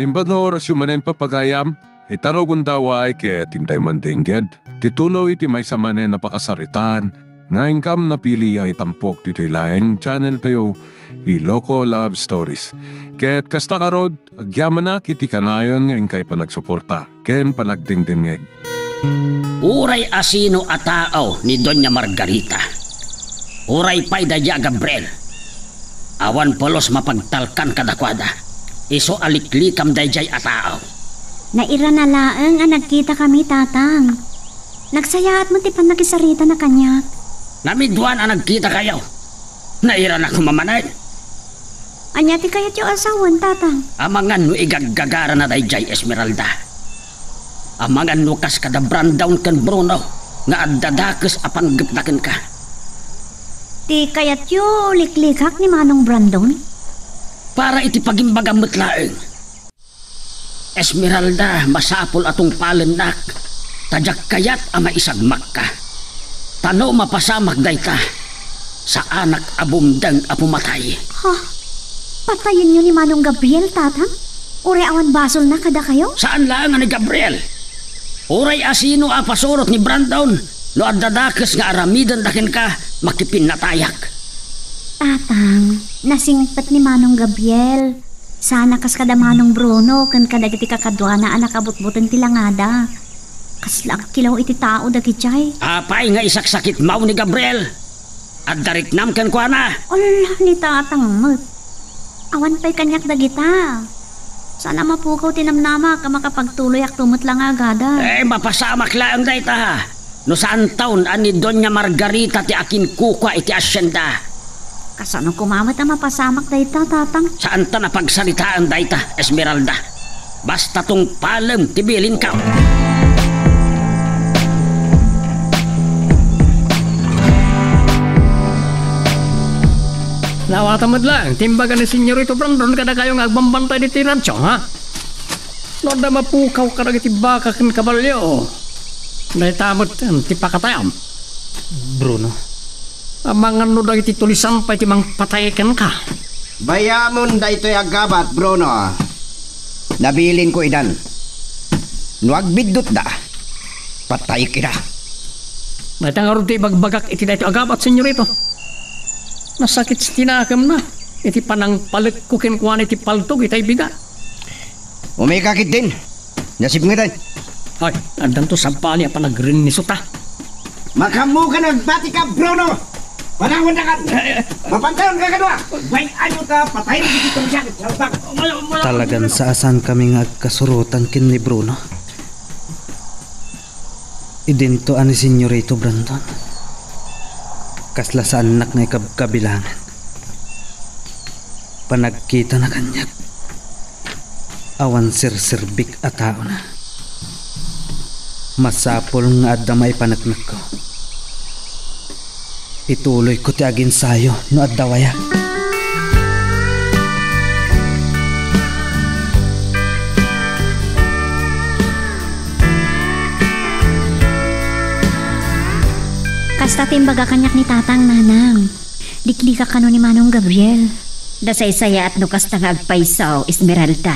Limbanor syumanen papagayam, itarog daway kaya tintay mandingged. Titulo iti may samanen napakasaritan, nga ingkam na pili ay tampok dito'y laing channel tayo, Iloko Love Stories. Kaya't kasta karod, agyaman na kiti kanayon nga ingkay panagsuporta, ken panagdingdingeg. Uray asino ataaw ni Doña Margarita. Uray pay dadya Gabriel. Awan polos mapagtalkan kadakwada. Iso aliklikam dayjay ataaw. Naira na laeng nga nagkita kami, tatang. Nagsayaat mo ti panakisarita na kanya. Namidwan ang nagkita kayo. Naira na kumamanay. Anya ti kayat yung asawan, tatang. Amangan no igaggagara na dayjay Esmeralda. Amangan no kas kada brandown ken Bruno nga addadakes apan gepdaken ka. Ti kayat yung liklikak ni Manong Brandon. Para iti pagimbagamot laeng. Esmeralda, masapol atong palenak. Tadyak kayat ama isagmak ka. Tano mapasamak dayta sa anak abumdang apumatay. Ha? Patayin nyo ni Manong Gabriel, tatang? Uray awan basol na kada kayo? Saan lang ni Gabriel? Uray asino apasurot ni Brandon no addadakes nga aramidan dakin ka makipin na tayak. Tatang, nasingpet ni Manong Gabriel. Sana kas kada Manong Bruno kan kadagiti kakadwa na anak abot-boten ti langada. Kaslag kilaw iti tao dagiti. Apay nga isaksakit mau ni Gabriel. At dariknam ken kuana. Ala ni tatang mat. Awan pa'y kanyak dagita. Sana mapukaw tinamnama ka makapagtuloy ak tumot lang agada. Mapasamak lang dayta. No saan taon ani Doña Margarita ti akin kukwa iti asyenda. Kasano kumamat ang mapasamak dayta, tatang? Saan ta napagsalitaan dayta, Esmeralda? Basta tong palem tibilin ka. Nawatamad lang, timbagan ni Senyorito Brandon kada kayong agbambantay di tiransyo, ha? Noda mapukaw ka rin baka kin kabalyo. Dahil tamot, tipakatayam. Bruno, amangan no dahil titulisan pa timang patayakan ka. Bayamon da ito'y agabat, Bruno. Nabilin ko idan. Nuagbidot da. Patay kira. Dahil tangarod ti bagbagak iti dahil agabat, Senyorito. Nasakit sa tinakam na. Iti panang palit ko kinkuhan iti paltog itay biga. Umikakit din. Nasip nga din. Ay, andan to sampali ang panagrin ni Suta. Makamu ka nagbati ka, Bruno! Panahon na ka! Mapantayon ka kadwa! Way ano ka, patayin ka dito siya! Talagan saasan kami nga kasurutan kin ni Bruno. Idinto ani Senyorito Brandon. Kasla sa anak na kabilangan. Panagkita na kanyak. Awan sir-sirbik at tao na. Masapol nga adamay panagnak ko. Ituloy ko ti agin sayo no addawaya. Kasta timbaga kanyak ni tatang, nanang. Liklika kano ni Manong Gabriel. Dasaysaya at no kasta nga agpaisaw, Esmeralda.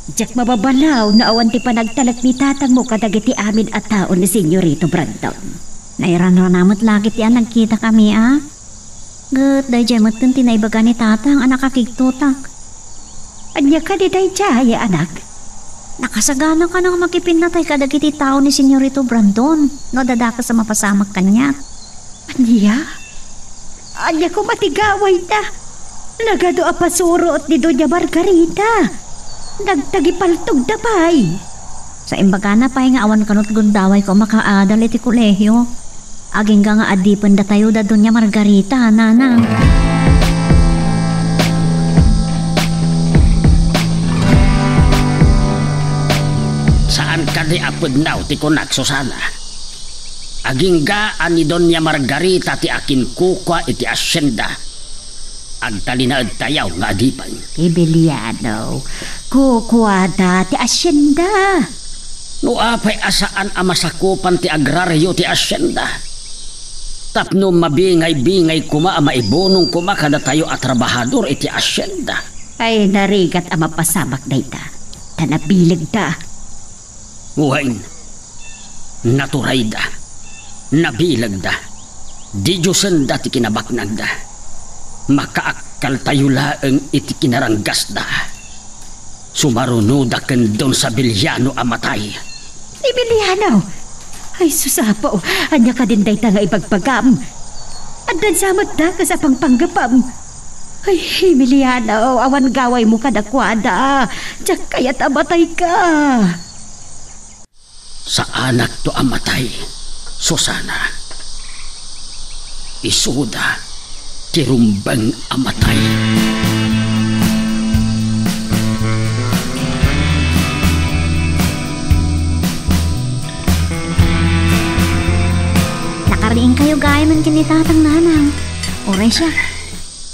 Diyak mababalaw na awan ti panagtalat ni tatang mo kadagiti amin at taon ni Senyorito Brandon. Nairan namot lagi ti nagkita kami, ah. Gut, dahi jemot kun tinaibaga ni tatang anak kakigtutak. Anya ka di dahi jaya, anak. Nakasagana ka nang makipinatay kadagiti tao ni Senyorito Brandon. No dadaka sa mapasamak kanya. Anya ko matigaway na. Nagado apasuro at ni Doña Margarita. Nagtagipaltog na pa'y. Sa imbaga na pa'y nga awan kanot gundaway ko makaadal iti kolehyo. Aging nga adipan da tayo da Doña Margarita, nanang. Saan ka di apudnaw ti kunak, Susana? Aging ga ani Doña Margarita ti akin kukwa iti asyenda. Agtalinaad tayaw nga adipan. Ibiliano, kukwada ti asyenda. No apay asaan amasakupan ti agraryo ti asyenda. Tapno mabingay-bingay kuma maibunong kuma kada tayo at trabahador iti asyenda. Ay narigat ang mapasamak na ita. Tanabilag ta. Uhain. Naturay da. Nabilag da. Di Diyosan da ti kinabaknag da. Makaakal tayo laeng iti kinaranggas da. Sumaruno da kendon sa bilyano amatay. Emiliano! Ay susapo, anya ka din day nga ipagpagam. Andan samot da ka sa pangpanggapam. Ay Emiliano, awan gaway mo kadakwada. Diyak kaya't amatay ka. Sa anak to amatay, Susana. Isuda, tirumbang amatay. Nakariing kayo gaya man kinitatang nanang. Oray siya.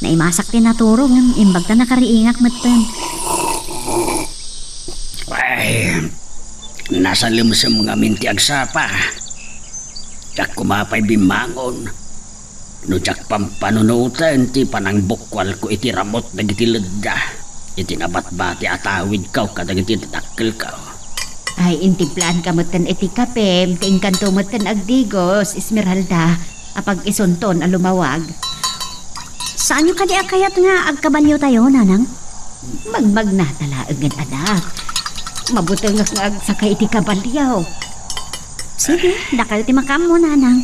Naimasak din naturo ng imbag na nakariingak matan. Ay, nasa limsa mga minti agsapa. Jak kumapay bimangon. No jak pampanunutan ti panang bukwal ko iti ramot na iti ledda. Iti nabatbati atawid kaw kadag iti tatakil kaw. Ay intiplan ka matan iti kapem, kaingkanto matan agdigos, Esmeralda, apag isunton alumawag. Saan nyo kadi akayat nga agkabalyo tayo, nanang? Magmag na talaagan anak. Mabutang nga agsakay iti kabalyaw. Sige, dakal ti makam mo, nanang.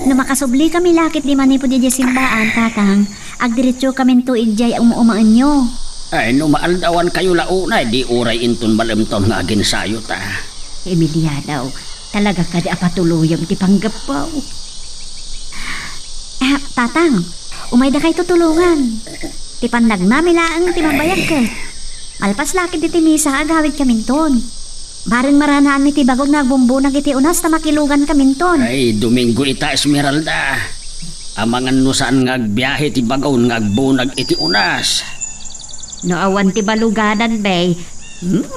No makasubli kami lakit di manipo di simbaan, tatang. Agdiretso kami tuig jay ang umaan nyo. Ay, no maaldawan kayo launa, di uray inton malamton nga agin sayo ta. Emiliano, talaga ka di apatuluyang ti panggapaw. Tatang, umay da kay tutulungan. Ti pandag namilaang ti mabayag ka. Malpas lakit di timisa agawid kaminton. Baring maranaan mi ti bagong nagbumbunag iti unas na makilugan kaminton. Ay, Domingo ita Esmeralda. Amangan no saan ngagbiyahe ti bagaw ngagbunag iti unas. No awan ti baluganan bay,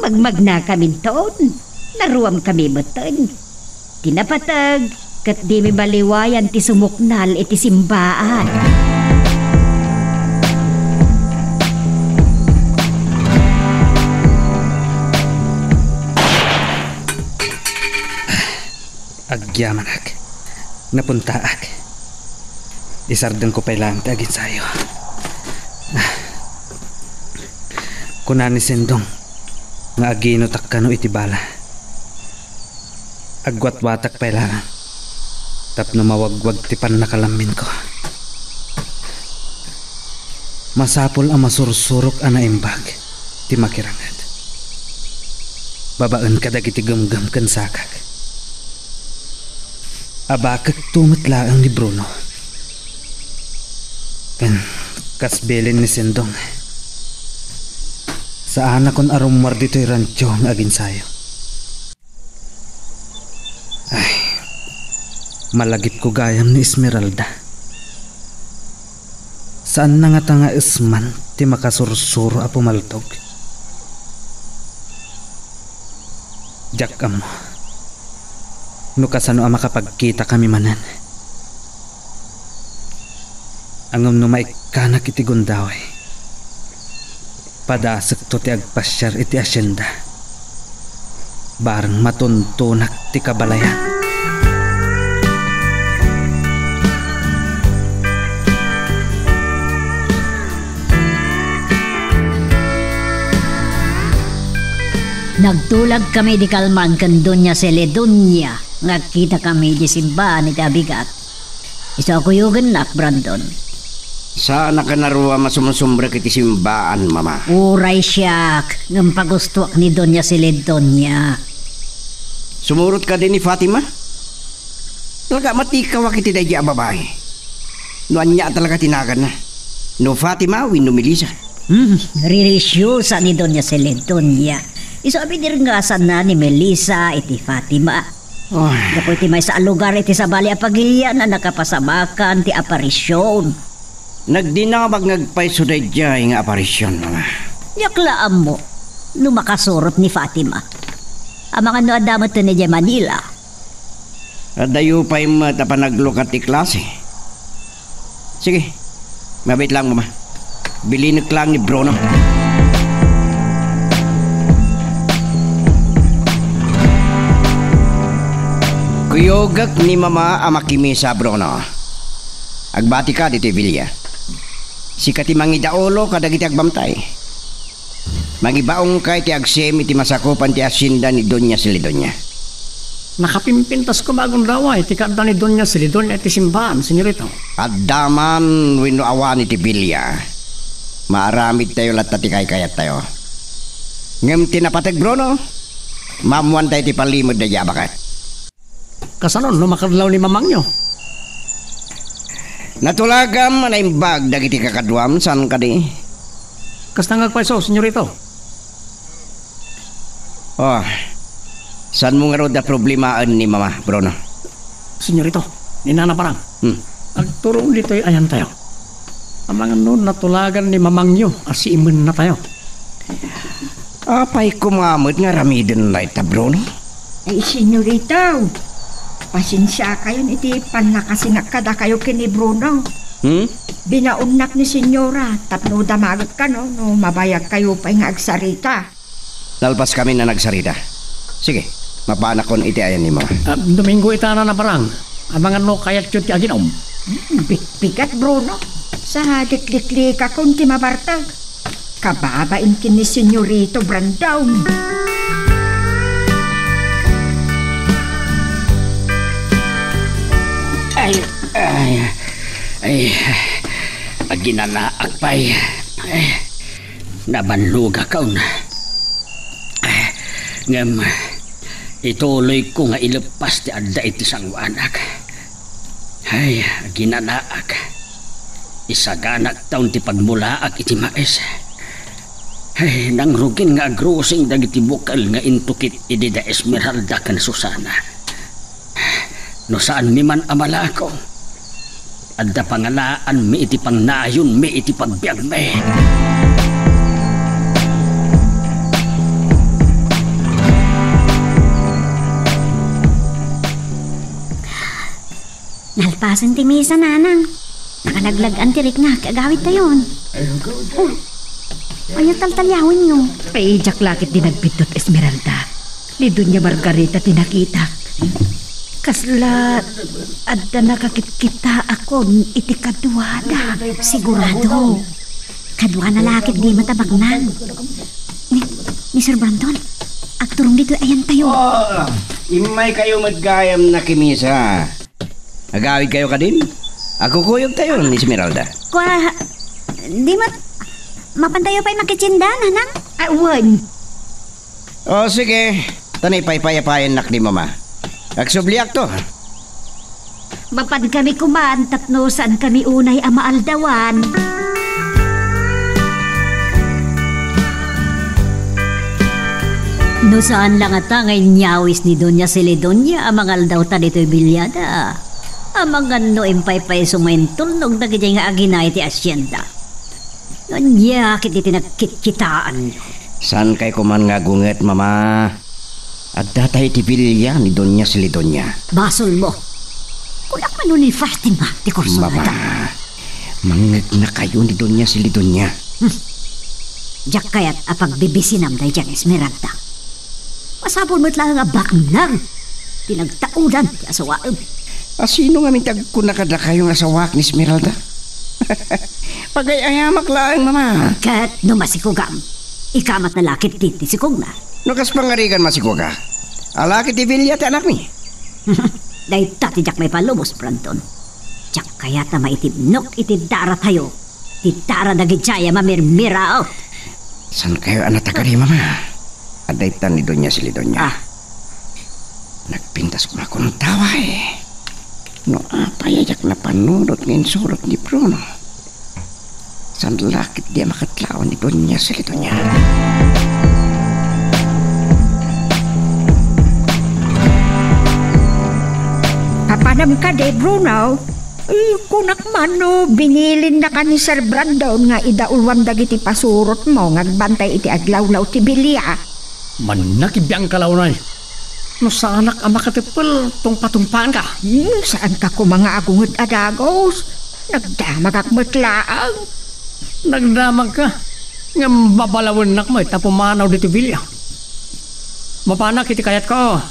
magmag na kaminton. Naruam kami beton. Tinapatag, kat di mi baliwayan ti sumuknal iti simbaan. Agyaman ak. Napunta ak. Isardeng ko pailang ti agin sayo. Kunani sendong nga agino takkano iti bala. Agwat-watak pailangan. Tapno mawagwag ti panakalamin ko. Masapol ang masursurok ana imbag ti makirangat. Babaan kadag iti gamgam kan sakak. Abakak tumatla ang ni Bruno. Kan kasbelin ni Sendong. Sa anak kon arumar dito'y rancho ang agin sayo. Ay, malagip ko gayam ni Esmeralda. Saan na nga tanga isman ti makasursuro a pumaltog? Jack amo. No kasano ang makapagkita kami manan. Angam no maikanak iti gundaway. Padasek to ti agpasyar iti asyenda. Barang matuntunak ti kabalayan. Nagtulag kami di kalman kan Doña Celedonia. Nagkita kami di simbahan ni Dabigat. Isa ko yugan nak, Brandon. Sana ka naruwa masumusumbre kiti simbaan, mama. Uray siyak, ng pagustuak ni Doña Celedonia. Sumurot ka din ni Fatima? Talaga matikaw kiti dahi a babae. No anya talaga tinagan na. No Fatima, wino Melissa. Ririsyosa ni Doña Celedonia. Isabi dir nga sana ni Melissa iti Fatima. Dapo iti may sa lugar iti sa bali apagilya na nakapasamakan ti aparisyon. Nagdinabag nagpaysuday jay nga aparisyon, mama. Yaklaan mo, no makasurot ni Fatima. Ang mga no adamat ni Manila. Adayo pa'y matapanaglukat ti klase. Sige, mabait lang, mama. Bilinik lang ni Bruno. Kuyogak ni mama amakimisa Bruno. Agbati ka dito Villa. Si kati mangidaolo kadagiti agbamtay. Magibaong kay ti agsem iti masakupan ti asinda ni Doña Silidonya. Nakapimpintas ko bagong daway, ti kada ni Doña Silidonya iti simbahan, senyorito. Addaman wino awan iti Villa. Maaramid tayo latati kay kayat tayo. Ngem tinapatag Bruno, mamuan tayo ti palimod na yabakat. Kasanon, no makadlaw ni mamang nyo? Natulagam manaimbag dagiti kakadwam san kadi. Kastangag pa iso, senyorito. Oh, saan mo nga ro da problemaan ni mama, Bruno? Senyorito, ninana parang. Agturong dito ayan tayo. Amang noon natulagan ni mamang nyo, asiimun na tayo. Apay kumamot nga ramiden na ita, Bruno? Ay, senyorito, pasensya kayo iti panlakasin kada kayo kini Bruno. Binaunnak ni senyora, tapno damagot ka no mabayag kayo pa nga agsarita. Lalpas kami na nagsarita. Sige, mapanak kon iti ayan ni mama. Domingo itana na parang. Abangan no kayat yun ti aginom. Bigat Bruno, sa diklikli ka kung ti mabartag. Kababain kini senyorito Brandown. Ay, aginanaak pa'y nabanluga ka na. Ngam, ituloy ko nga ilepas ti adda iti sangwanak. Ay, aginanaak. Isaganak taon ti pagmulaak iti maes. Ay, nang rugin nga agrusing dagiti bukal nga intukit idi da Esmeralda kan Susana. No saan mi man amala ko. Adda pangalaan mi iti pangnayon mi iti pagbiag mi. Nalpasan ti misa nanang. Nakalaglagan ti rik nga, kagawit tayon. Oh, ayaw taltalyawin nyo. Ay, jak lakit din nagpitot Esmeralda. Ni Doña Margarita tinakita. Kasla, adda nakakit-kita ako iti kadwada. Sigurado. Kadwa na lakit di matabag na. Ni Sir Brandon, agturong dito ayan tayo. Imay kayo maggayam na kimisa. Agawid kayo ka din? Ako kuyog tayo ni Esmeralda. Kwa, di mapantayo pa'y makitsinda, nanang? Awan. O sige, tanay paypayapayan nak ni mama. Agsubliak to. Mapad kami kuman, tatno saan kami unay amaaldawan. No saan lang at ngay nyawis ni Doña Silidonya amangal daw ta dito'y bilyada. Amangan no impay-pay sumentol nung nagiging nga aginay ti asyenda. Nanyakit iti nagkitkitaan nyo. San kay kuman nga gunget, mama? At datay ti bilya ni Doña Silidonya. Basol mo. Kulak man ni Fatima, ti kursunada. Mama, manget na kayo ni Doña Silidonya. Diyak kayat apag bibisinam day dyan Esmeralda. Masapol mo't lang nga baknang. Pinagtaudan ti asawaam. Sino nga mintag ko nakada kayong asawak ni Esmeralda? Pagay-ayamak lang, mama. Kat no masikugam. Ikamat na lakit titi sikog na. Nukas pangarigan masiko ka. Alakit ti bilya ti anak mi. Dahil tati jak may palubos, Branton. Jak kaya ta maitibnok itidara tayo. Titara na gitsaya mamirmira out. San kayo anatagari, mama? Adaytan ni Doña Silidonya. Nagpintas ko na ko ng tawa eh. No apayajak na panunod ng insurot ni Bruno. San lakit dia makatlawan ni Doña Silidonya. Papanam ka de, Bruno. Kunak man no, binilin na ka ni Sir Brandon nga idaulwam dagiti pasurot mo ngagbantay iti aglawlaw ti bilya. Manakibiyang kalaunay. No sa anak ama katipul, tong patumpaan ka. Saan ka ko mga agungot adagos? Nagdamag ak matlaang. Nagdamag ka. Nga babalawin nak mo, tapumanaw dito bilya. Mapanak iti kayat ko.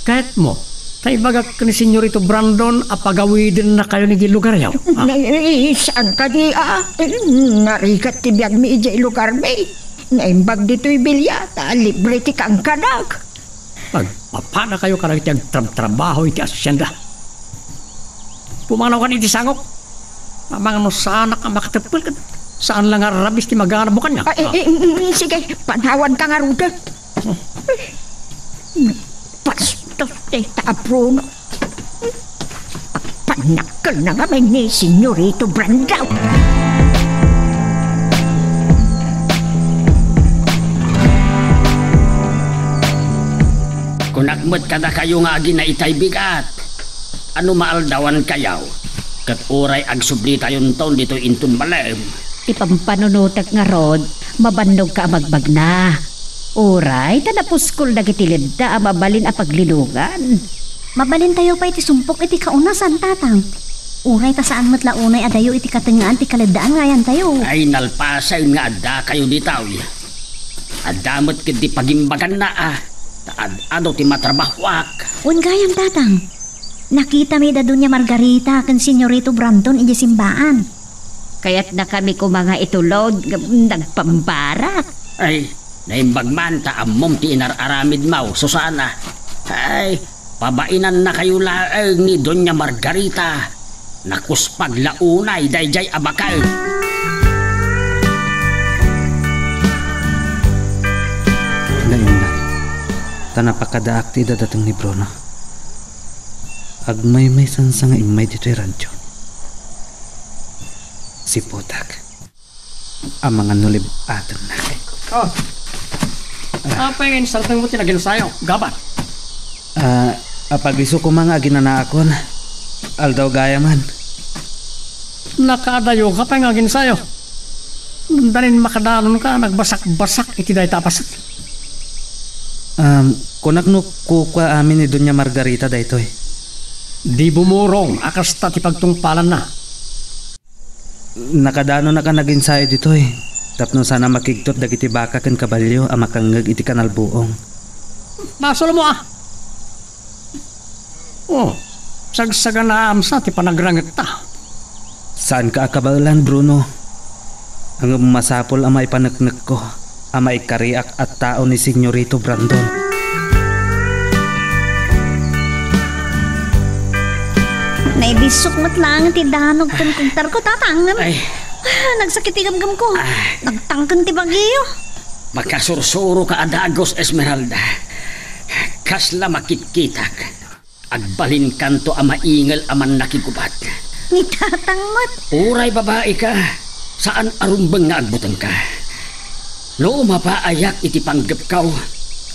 Kayat mo, Tay bagak ni Senyorito Brandon apagawidin na kayo ni lugar yaw. Saan ka di narikat ti biyag mi ija lugar mi. Naimbag dito'y bilyata, libre ti kang kadag. Pagpapana kayo karang iti trabaho iti asyenda. Pumanaw ka ni iti sangok. Mga no sana ka makatapil ka. Saan lang arabis ti magana bukan niya? Sige, panawan ka nga ruda. Pastos de Bruno. Panakal na nga may ni Senyorito Brandon. Kunakmat kada kayo nga agi na itay bigat. Ano maaldawan kayaw? Kat oray ag subli tayon taon dito intun malem. Ipampanunutak nga rod, mabandog ka magbag na. Oray, tanapuskol na gitilid da mabalin a paglilugan. Mabalin tayo pa iti sumpok iti kaunasan, tatang. Uray ta saan matla unay adayo iti katingaan ti kaladaan ngayan tayo. Ay nalpasay nga adda kayo ditaw. Adamot kiti pagimbagan na ano ti matrabahwak. Ungayam, tatang. Nakita mi da dunya Margarita kan Senyorito Brandon iti simbaan. Kaya't na kami ko mga itulod, nagpambarak. Ay, naimbag man ta amom ti inararamid mau, Susana. Ay, pabainan na kayo laeng ni Doña Margarita. Nakuspag launay, dayjay abakal. Lain-lain. Tanapakadaak ti dadatang ni Bruno. Agmay may sansang imay dito'y rancho. Si Putak. Ang mga nulib aton na. Apa yung insartang mo tinagin sa'yo? Gabat? Apagiso ko mga ginanaakon. Aldaw gaya man. Nakadayo ka pa yung agin sa'yo. Dalin makadanon ka, nagbasak-basak iti dahi tapas. Kunak no kukwa amin ni Doña Margarita daytoy. Di bumurong, akasta ti pagtungpalan na. Nakadano na ka naging sayo dito eh. Tapno sana makigtot dagiti baka ken kabalyo ang makangag iti kanalbuong. Nasolo mo sagsaga na amsa ti panagrangit ta. Saan ka akabalan, Bruno? Ang masapol ang maipanagnak ko, ang maikariak at tao ni Senyorito Brandon. Naibisok matlang ti danog kan kuntar ko, tatang. Ay. Nagsakit ti gamgam ko. Nagtangkan ti bagyo. Makasursuro ka adagos, Esmeralda. Kasla makitkitak. Agbalin kanto ang maingal aman nakigubat. Ni tatang mat. Uray babae ka. Saan arumbang nga agbutan ka? No mapaayak iti panggapkaw.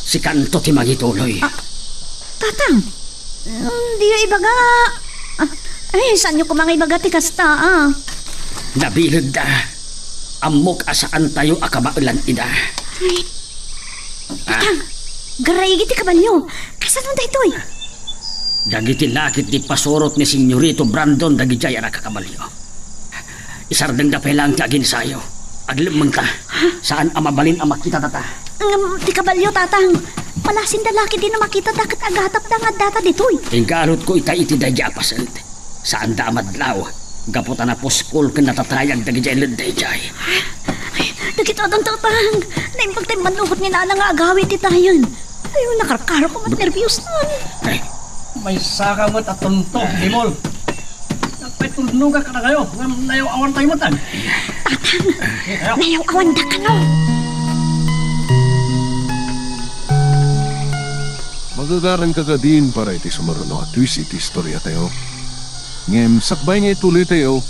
Si kanto ti magituloy. Tatang. Di ibaga. Ay, saan nyo kumangay baga ti kasta, Nabilad da. Amok asaan tayo akabailan ida. Tatang, garay ti kabalyo. Kasan tayo ito'y? Dagiti lakit di pasurot ni Senyorito Brandon dagijay ara kakabalyo. Isardeng da pelang ti agin sayo. Aglimang ta. Saan amabalin ang makita tata? Ti kabalyo, tatang. Palasin da laki din na makita dakat agatap da nga data dito'y. Inggarot ko itay iti dayjay apasent. Saan da amadlaw? Gaputan na puskol ken natatayag dagijay ledayjay. Dagito adong tatang. Naimbag tayo manuhot ni nana nga agawin ti tayon. Ayun, nakarkaro ko mat nervyos nun. May sakamot at tuntog, Dimol. Nagpitulnuga ka na kayo. Nayaw awan tayo mo tan. Tatang, nayaw awan da ka no. Magagaran ka ka din para iti sumaruno at twist iti istorya tayo. Ngem, sakbay nga ituloy tayo,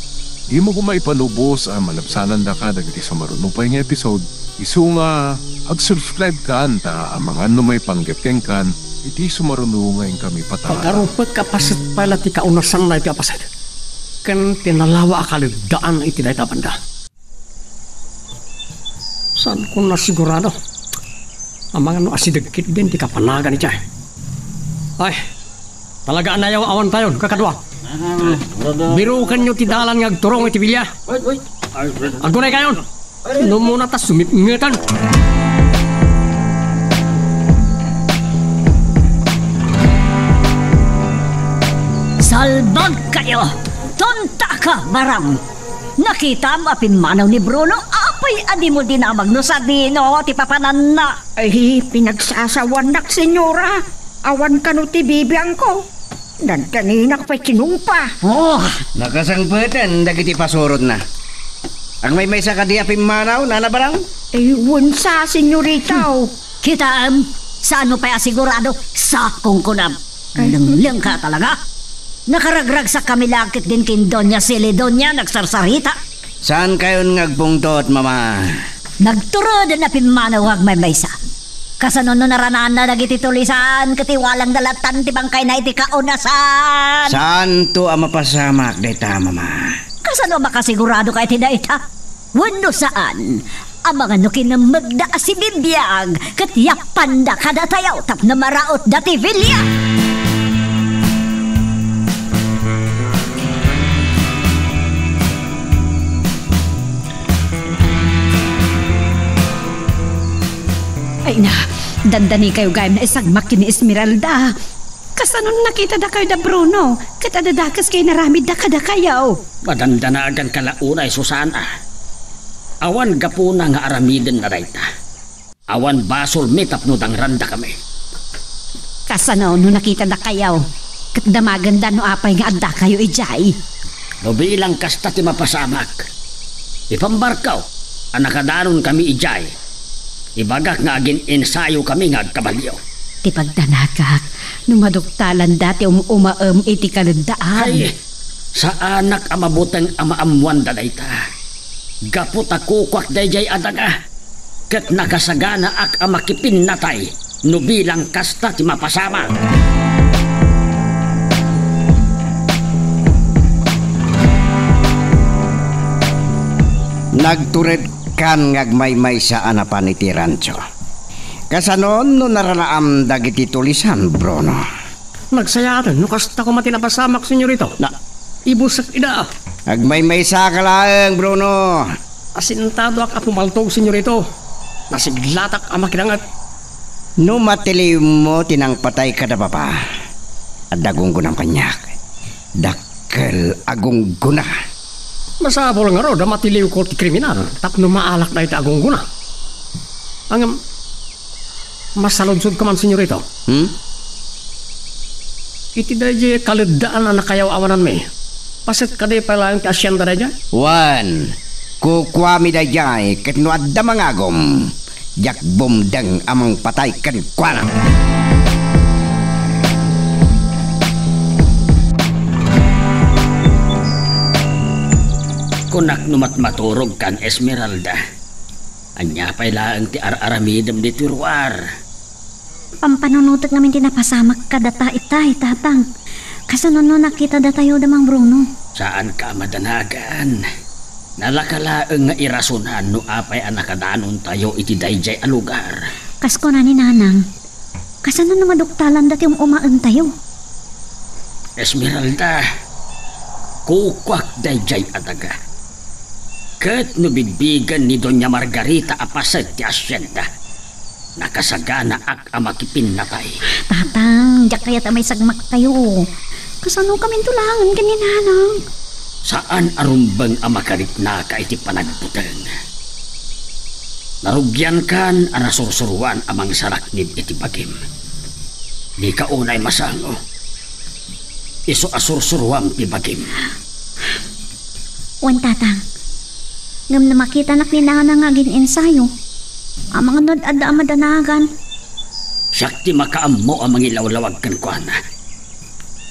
di mo kumaipanubos ang malabsanan da ka dagiti sumaruno pa yung episode. Isu nga, ag-subscribe ka anta ang mga may panggapkeng kan, iti sumaruno ngayon kami patara. Pag-arupag kapasit pala ti kaunasan na iti apasit. Kan tinalawa akalidaan iti na itapanda. Saan ko na sigurado? Ang mga asidagkit din ti kapanagan iti. Ay, talaga anayaw awan tayo, kakadwa. Birukan nyo ti dalan nga agturong iti bilya. Agunay kayon. Numuna ta sumipngetan. Albag kayo! Tonta ka, barang! Nakita mo apimanaw ni Bruno? Apay adi mo dinamag no sa dino, ti papanan na! Ay, pinagsasawanak, senyora. Awan ka no ti bibiyang ko. Nagkaninak pa sinumpa. Oh, Nakasangpatan, dagiti pasurot na. Ang may sa kadi apimanaw, nana barang? Ay, wunsa, senyorita. kita saan mo pa asigurado? Sakong kunam. Lang ka talaga. Nakaragrag sa kamilakit din kin Doña Celedonia nagsarsarita. Saan kayo ngagpungtot, mama? Nagturo din na pimanawag may maysa. Kasano no naranaan na nagiti tulisan katiwalang dalatan ti bangkay na iti kaunasan. Saan to ang mapasamak, deta, mama? Kasano makasigurado kay ti daita? Wano saan? Ang mga nukin na magda si bibiyag katiyapan da kada tayaw tap na maraot dati Villa. Ay na, dandani kayo gayam na isang makin ni Esmeralda. Kasanon nakita da kayo da Bruno, katadadakas kayo naramid da kada kayo. Madandanagan kalaunay, Susana. Awan gapuna nga aramiden na rayta. Awan basol mitap no dang randa kami. Kasanon no nakita da kayo, katdamagan da no apay nga adda kayo ijay. No bilang kasta ti mapasamak. Ipambarkaw, anakadanon kami ijay. Ibagak nga agin ensayo kami nga agkabalyo. Ti pagdanakak, numaduktalan dati iti kalandaan. Ay, sa anak amabutang amaamuan dadayta. Gapot ako kwak dayjay adaga. Kat nakasagana ak amakipin natay, no bilang kasta ti mapasama. Nagtured kan ngagmaymay sa anapan iti rancho. Kasanon no naranaam dagiti tulisan, Bruno? Nagsayatan, no kasta ko matinapasamak, senyorito. Na, Ibusak ida. agmaymay sa kalaeng, Bruno. Asintado ak apumaltog, senyorito. Nasiglatak ang makinangat. No matiliw mo tinang patay kada papa. Adagong gunang kanyak. Dakkel agong guna. Masabol nga ro, damatiliw ko ti kriminal. Tapno maalak na iti agong guna. Ang masalodsod ka man, senyorito. Iti dahi kalidaan na nakayaw awanan me. Pasit ka di pala yung kasyanda na dyan? Wan, kukwami da jay ket no adda mangagom. Jak bomdang amang patay kan kwana. Kunak numat maturog kan Esmeralda. Anya pa'y laang ti ar-aramidam di tiruar. Pampanunutot namin tinapasamak ka data itay, tatang. Kasanon no nakita datayo damang Bruno. Saan ka madanagan? Nalakalaang nga irasunan no apay anakadanon tayo iti dayjay a lugar. Kasko na ni Nanang. Kasanon no maduktalan dati umaan tayo. Esmeralda, kukwak dayjay adaga. Kat no bibigan ni Doña Margarita apasad ti asyenda. Nakasagana ak amakipin natay. Tatang, diyak kaya may sagmak tayo. Kasano kami tulangan kanina, Nanang? Saan arumbang amakarit na ka iti panagputeng? Narugyan kan arasursuruan amang saraknib iti bagim. Di ka unay masango. Iso asursuruan ti bagim. Wan, tatang. Ngam na makita nak ni Nanang agin ensayo. Ang mga nod-ada madanagan. Siyak ti makaammo amang ilawlawag kan kuana.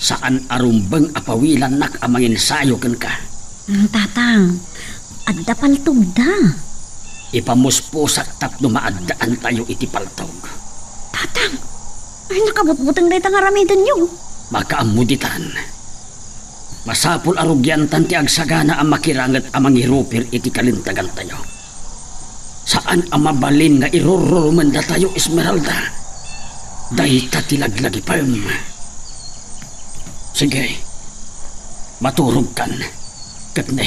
Saan arumbang apawilan nak amang ensayo kan ka? Tatang, adda paltog da. Ipamuspusak tapno maadaan tayo iti paltog. Tatang, ay nakabutbutang dahi tangaramidan nyo. Makaamuditan. Masapul arugyan tanti agsagana ang makirangat amang irupir iti kalintagan tayo. Saan ang mabalin nga iruruman da tayo, Esmeralda? Dahi tatilaglagi pa yun. Sige, maturog kan. Katne,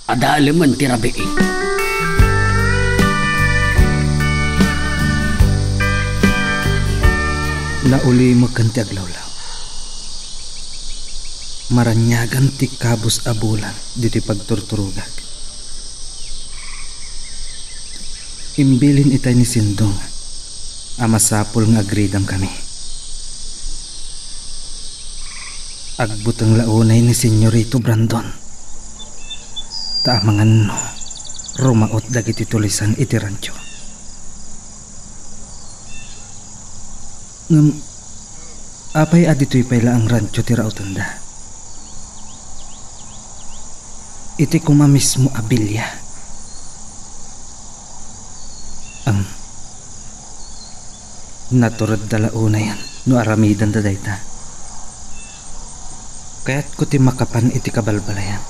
adalaman tirabiin. Nauli magkanti aglawlaw. maranyagan ti kabus abulan diti pagturturugag. Imbilin itay ni Sindong, amasapol nga agridam kami. Agbutang launay ni Senyorito Brandon. Taamangan no, rumaot dagiti tulisan iti rancho. Ngam, apay adito'y payla ang rancho ti Rautanda. Iti kuma mismo abilya. Ang naturad dalauna yan no aramidan da dayta. Kaya't ko ti makapan iti kabalbalayan.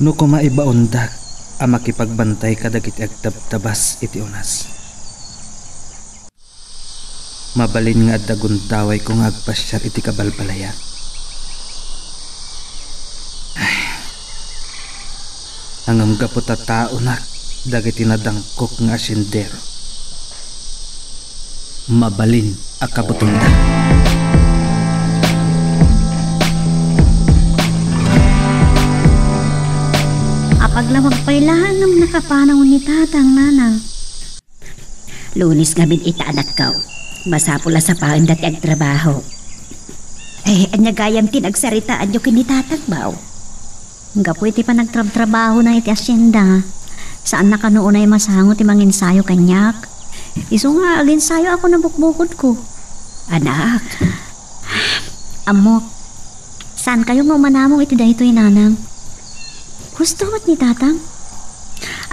No kumaibaundag ang makipagbantay kadagiti agtabtabas iti unas. Mabalin nga daguntaway kung agpasyar iti kabalbalayan. Angam gapot a tao na dagiti nadangkok nga asyendero. Mabalin a kabutunda. Apaglamag pailahan ng nakapanaw ni tatang nanang. Lunis nga bin itaanak ka. Masapula sa paon dati ang trabaho. Anya gayam tinagsaritaan nyo kinitatagbaw. Nga po iti pa nagtrabaho na iti asyenda. Saan na kanoon ay masangot ti manginsayo kanyak. Iso nga aginsayo ako na bukbukod ko. Anak. Amok, saan kayo mamanamong iti daytoy nanang? Gusto mo't ni tatang?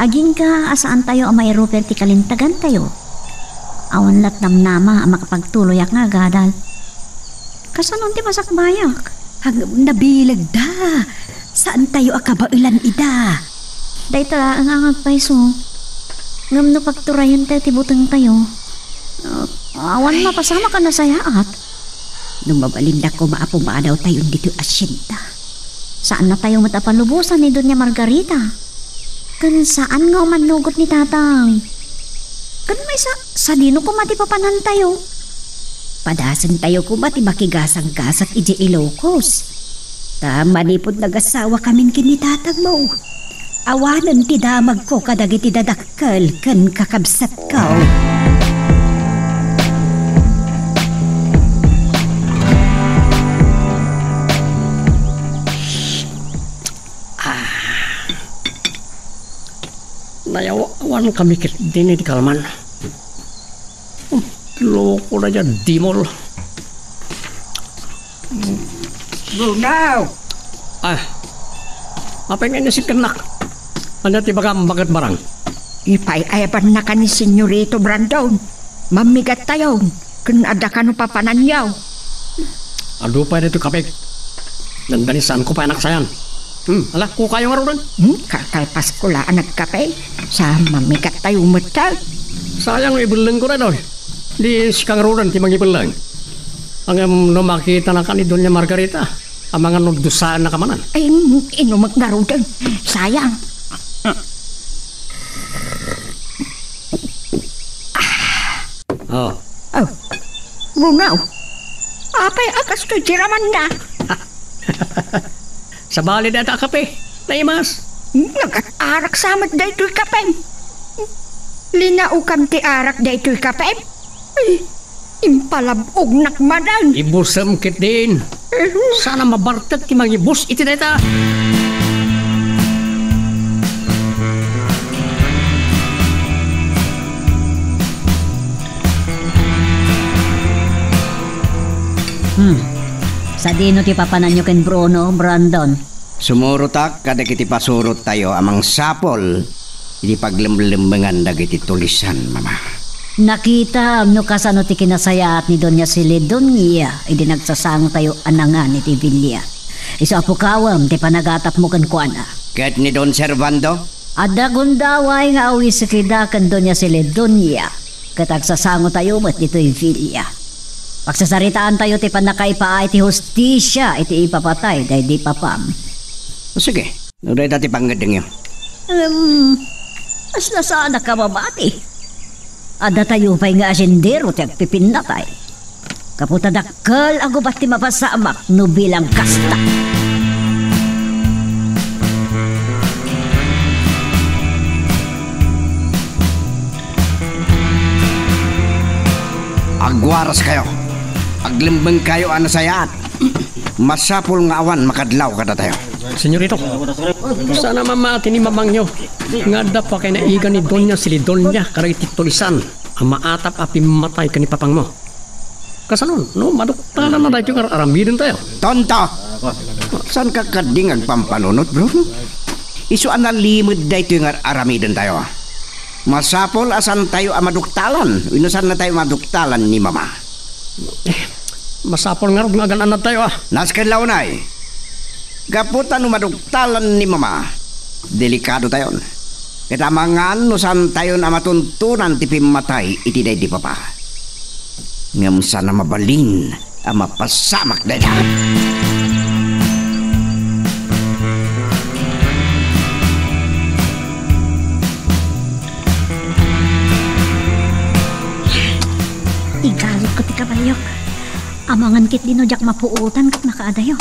Aging ka asaan tayo ang may ruper ti kalintagan tayo. Awan lat namnama ang makapagtuloyak nga gadal. Kasanon ti masakbayak? Hanggang nabilag da. Saan tayo akabailan ida? Dahil ang angagpaiso. Ngam no pagturayon tayo tibutang tayo. Awan mapasama ka na sayaat. Nung mabalinda ko maapumadaw tayo dito asyenda. Saan na tayo matapalubusan ni Doña Margarita? Kan saan nga manugot ni tatang? Kan may sa dino ko mati papanan tayo. Padasan tayo ko mati makigasang-gasat iji Ilocos. Manipod nag-asawa kamin kinitatag mo. Awanan ti damag ko kadagiti dadakkel ken kakabsat ka. Nayawan kami kit din di Kalman. Loko na dyan, dimol. Bruno! Apa yang si kenak? Anda tiba bagat barang. Ipay-ayaban na ka ni Senyorito Brandon. Mamigat tayo. Kung ada ka no papananyaw. Aduh pa dito kapik. Nandanisan ko pa anak sayan. Alah, ko kayo nga ron. Kakalpas ko laan nagkape. Sa mamigat tayo matag. Sayang ibelang ko na doon. Di sikang ron ti mangibelang. Ang makita na ka ni Doña Margarita. Ang mga nagdusaan na kamanan. Ay, inumag na ron. Sayang. Oh. Bruno. Apay akas to jiraman na. Sa bali data kape. Naimas. Nag-arak samat da ito'y kape. Linaukam ti arak da ito'y kape. Ay, impalabog nakmadan. Ibusam kit din. Sana mabartag ti mga ibus iti data. Sa dino ti papanan nyo ken Bruno, Brandon. Sumurutak kadagiti pasurot tayo amang sapol. Iti paglemlembengan dagiti tulisan, mama. Nakita no kasano ti kinasaya at ni Doña Seledonia. Idi nagsasango tayo anangan iti Villa. Iso apukawam ti panagatap mo ken kuana. Ket ni Don Servando? Adda gundaway nga awi sa kida ken Doña Seledonia. Ket agsasango tayo met dito'y Villa. Pagsasaritaan tayo ti panakaipa iti hustisya iti ipapatay day di papam. O sige, nuday dati panggadeng yun. As nasaan ka mabati? Ada tayo pa'y nga asyendero ti agpipinatay. Kaputadakkel ang gubat ti mapasamak no bilang kasta. Agwaras kayo. Aglimbang kayo ano sayat. Masapul nga awan makadlaw kada tayo. Senyorito, sana mamati ni mamang nyo. Nga da pa kay naiga ni Donya Silidonya karag titulisan. Ang maatap api matay ka ni papang mo. Kasanon, no, maduktalan na dahil yung aramidin tayo. Tonto! Saan ka kading agpampanunot, bro? Isu analimod dahil yung aramidin tayo. Masapol asan tayo amaduktalan. Inusan na tayo maduktalan ni mama. Masapol nga rin nga ganan tayo ah. Naskedlaw na eh. Gaputan maduktalan ni mama. Delikado tayo. Kitamangan nusan tayo na matuntunan tipim matay iti day di papa. Ngam sana mabalin ang mapasamak day da. Igalot ko ti kabalyok. Amangan kit dinojak mapuutan kat nakaadayo.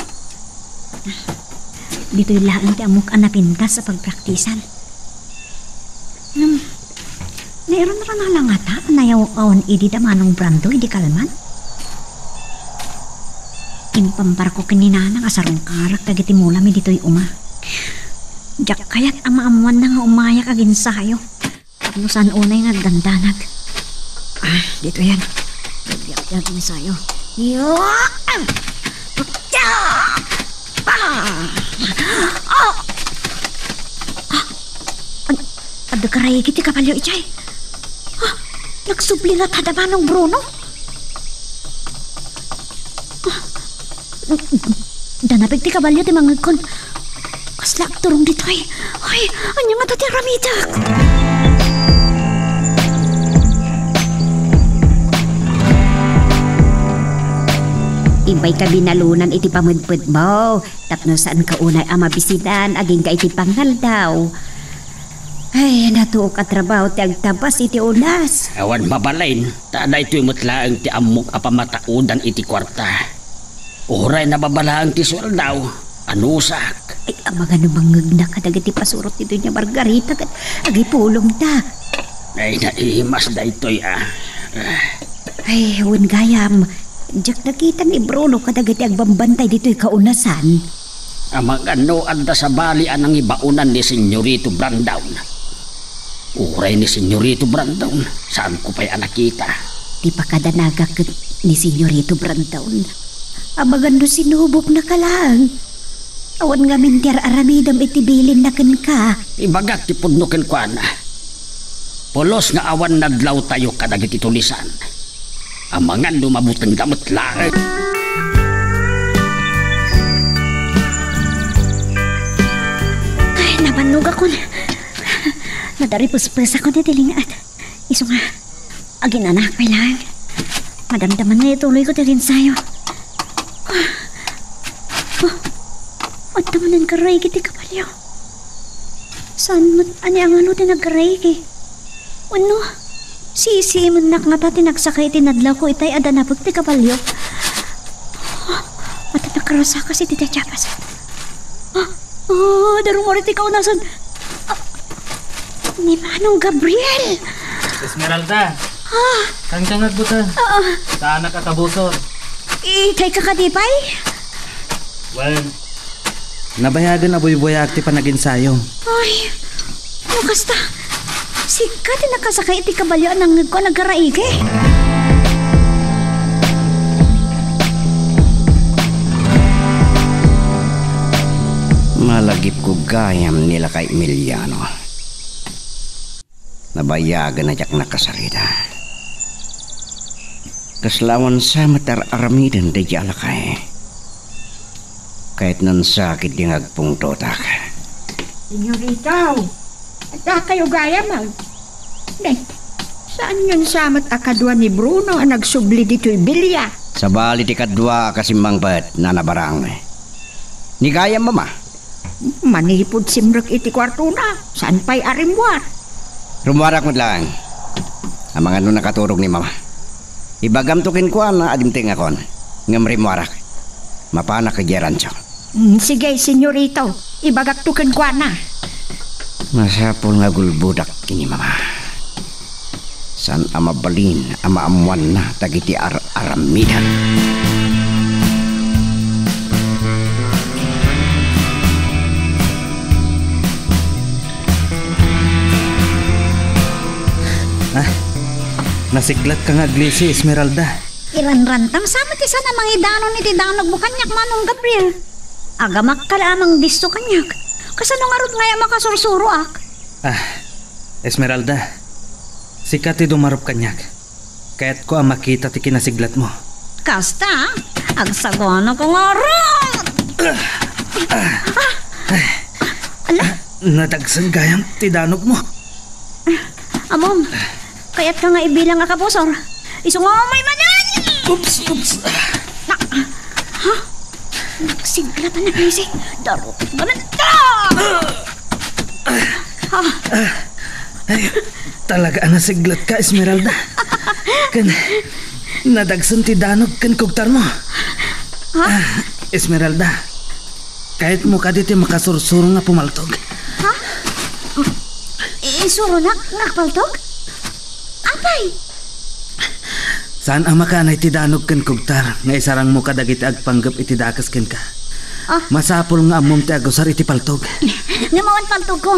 Dito'y laang ti amok anapintas sa pagpraktisan. Meron na lang ata nayaw-awan idi da manong brando idi kalman. Impampar ko kaninana nga sarong karak dagiti mulami dito'y uma. Jak kayat ama-amuan na nga umayak agin sayo. Ano saan unay nga dandanag. Dito yan. Diyak-diyak ni sayo. Yo! Ada karay kiti kapalyo ichay. Nagsubli na tadaman ng Bruno. Danapig ti kabalyo ti mangagkon. Kaslak turong dito ay. Ay, anya nga tati ramidak. Ibay ka binalunan iti pamudpud mo. Tapno saan ka unay ang mabisidan, aging ka iti pangal daw. Ay, natuok at trabaho ti agtabas iti ulas. Awan mabalain, taada ito'y mutlaang ti amok apamataudan iti kwarta. Uray na babalaang ti sweldaw, anusak. Ay, ang mga numangag na kadag iti pasurot ito niya Margarita kat agipulong ta. Ay, naihimas da ito'y Ay, huwag gayam. Diyak nakita ni Bruno kadag iti agbambantay dito'y kaunasan. Amang ano anda sa balian ang ibaunan ni Senyorito Brandown. Uray ni Senyorito Brandown, saan ko pa'y nakita? Di pa kadanaga ni Senyorito Brandown. Amagando sinubok na ka lang. Awan nga mintir aramidam itibilin na kan ka. Ibagak ti pudnukin ko na. Polos nga awan nadlaw tayo kadag iti tulisan. Amangan lumabutan gamot lang. Ay, nabanog ako na. Nadaripus-pus ako na tilingat. Iso nga, agin anak pa lang. Madamdaman na ituloy ko tilin sa'yo. At tamanan ka ray kiti kapalyo. Saan mo, ani ang ano din nagkaray ki? Ano? Sisi mo nak nga ta tinagsakay tinadlaw ko itay ada na pagti kapalyo. At nakarasa kasi ti Tiyapas. Darong orit ikaw nasan. Ni Manong Gabriel. Esmeralda. Kang kangag buta. Saan nakakabusor? Itay ka kadipay? Well, nabayagan na buy-buyak ti panaginsayo. Ay, ano kasta? Sikat na nakasakay iti kabalyo nang ko nagkaraige. Malagip ko gayam nila kay Emiliano. Nabayagan na jak nakasarita. Kaslawan sa matar aramidan da jalakay. Kahit nan sakit di ngagpong totak. Senyorito, at kayo gaya mag. Nay, saan yun samat akadwa ni Bruno ang nagsubli dito'y bilya? Sa bali ti kadwa kasimbang pat na nabarang. Ni gaya mama. Manipod simrek iti kwarto na. Saan pa'y arimwar? Rumuwarak mo lang. Ang mga nun nakaturog ni mama. Ibagam tukin ko na adimting akon. Ngamrimuarak. Mapana kageran siya. Sige, senyorito. Ibagak tukin ko na. Masapol nga gulbudak kini mama. San ama balin, ama amuan na tagiti aramidan. Nasiglat ka nga Glissy, Esmeralda. Iranrantam sama ti sana mangidanon iti danog mo kanyak Manong Gabriel. Agamak ka lamang disto kanyak. Kasano nga rod ngaya makasursuro ak. Esmeralda, sikat ti dumarop kanyak. Kaya't ko ang makita ti kinasiglat mo. Kasta, agsagono ko nga rod. Ala, Nadagsan gayang ti danog mo. amom, kaya't ka nga ibilang nga kapusor. Isungomay manan! Oops. Nagsigla pa na Glissy. Darot balanta! Ay, talaga nasiglat ka, Esmeralda. Kan, nadagsan ti danog kan kugtar mo. Esmeralda, kahit mo ka dito makasursuro nga pumaltog. Isuro na ngakpaltog? Apay? Saan ang makanay ti danog kan kugtar nga isarang mo ka dagiti agpanggap iti dakas ken ka. Masapol nga amom ti agusar iti paltog. Ngamawan paltog ko.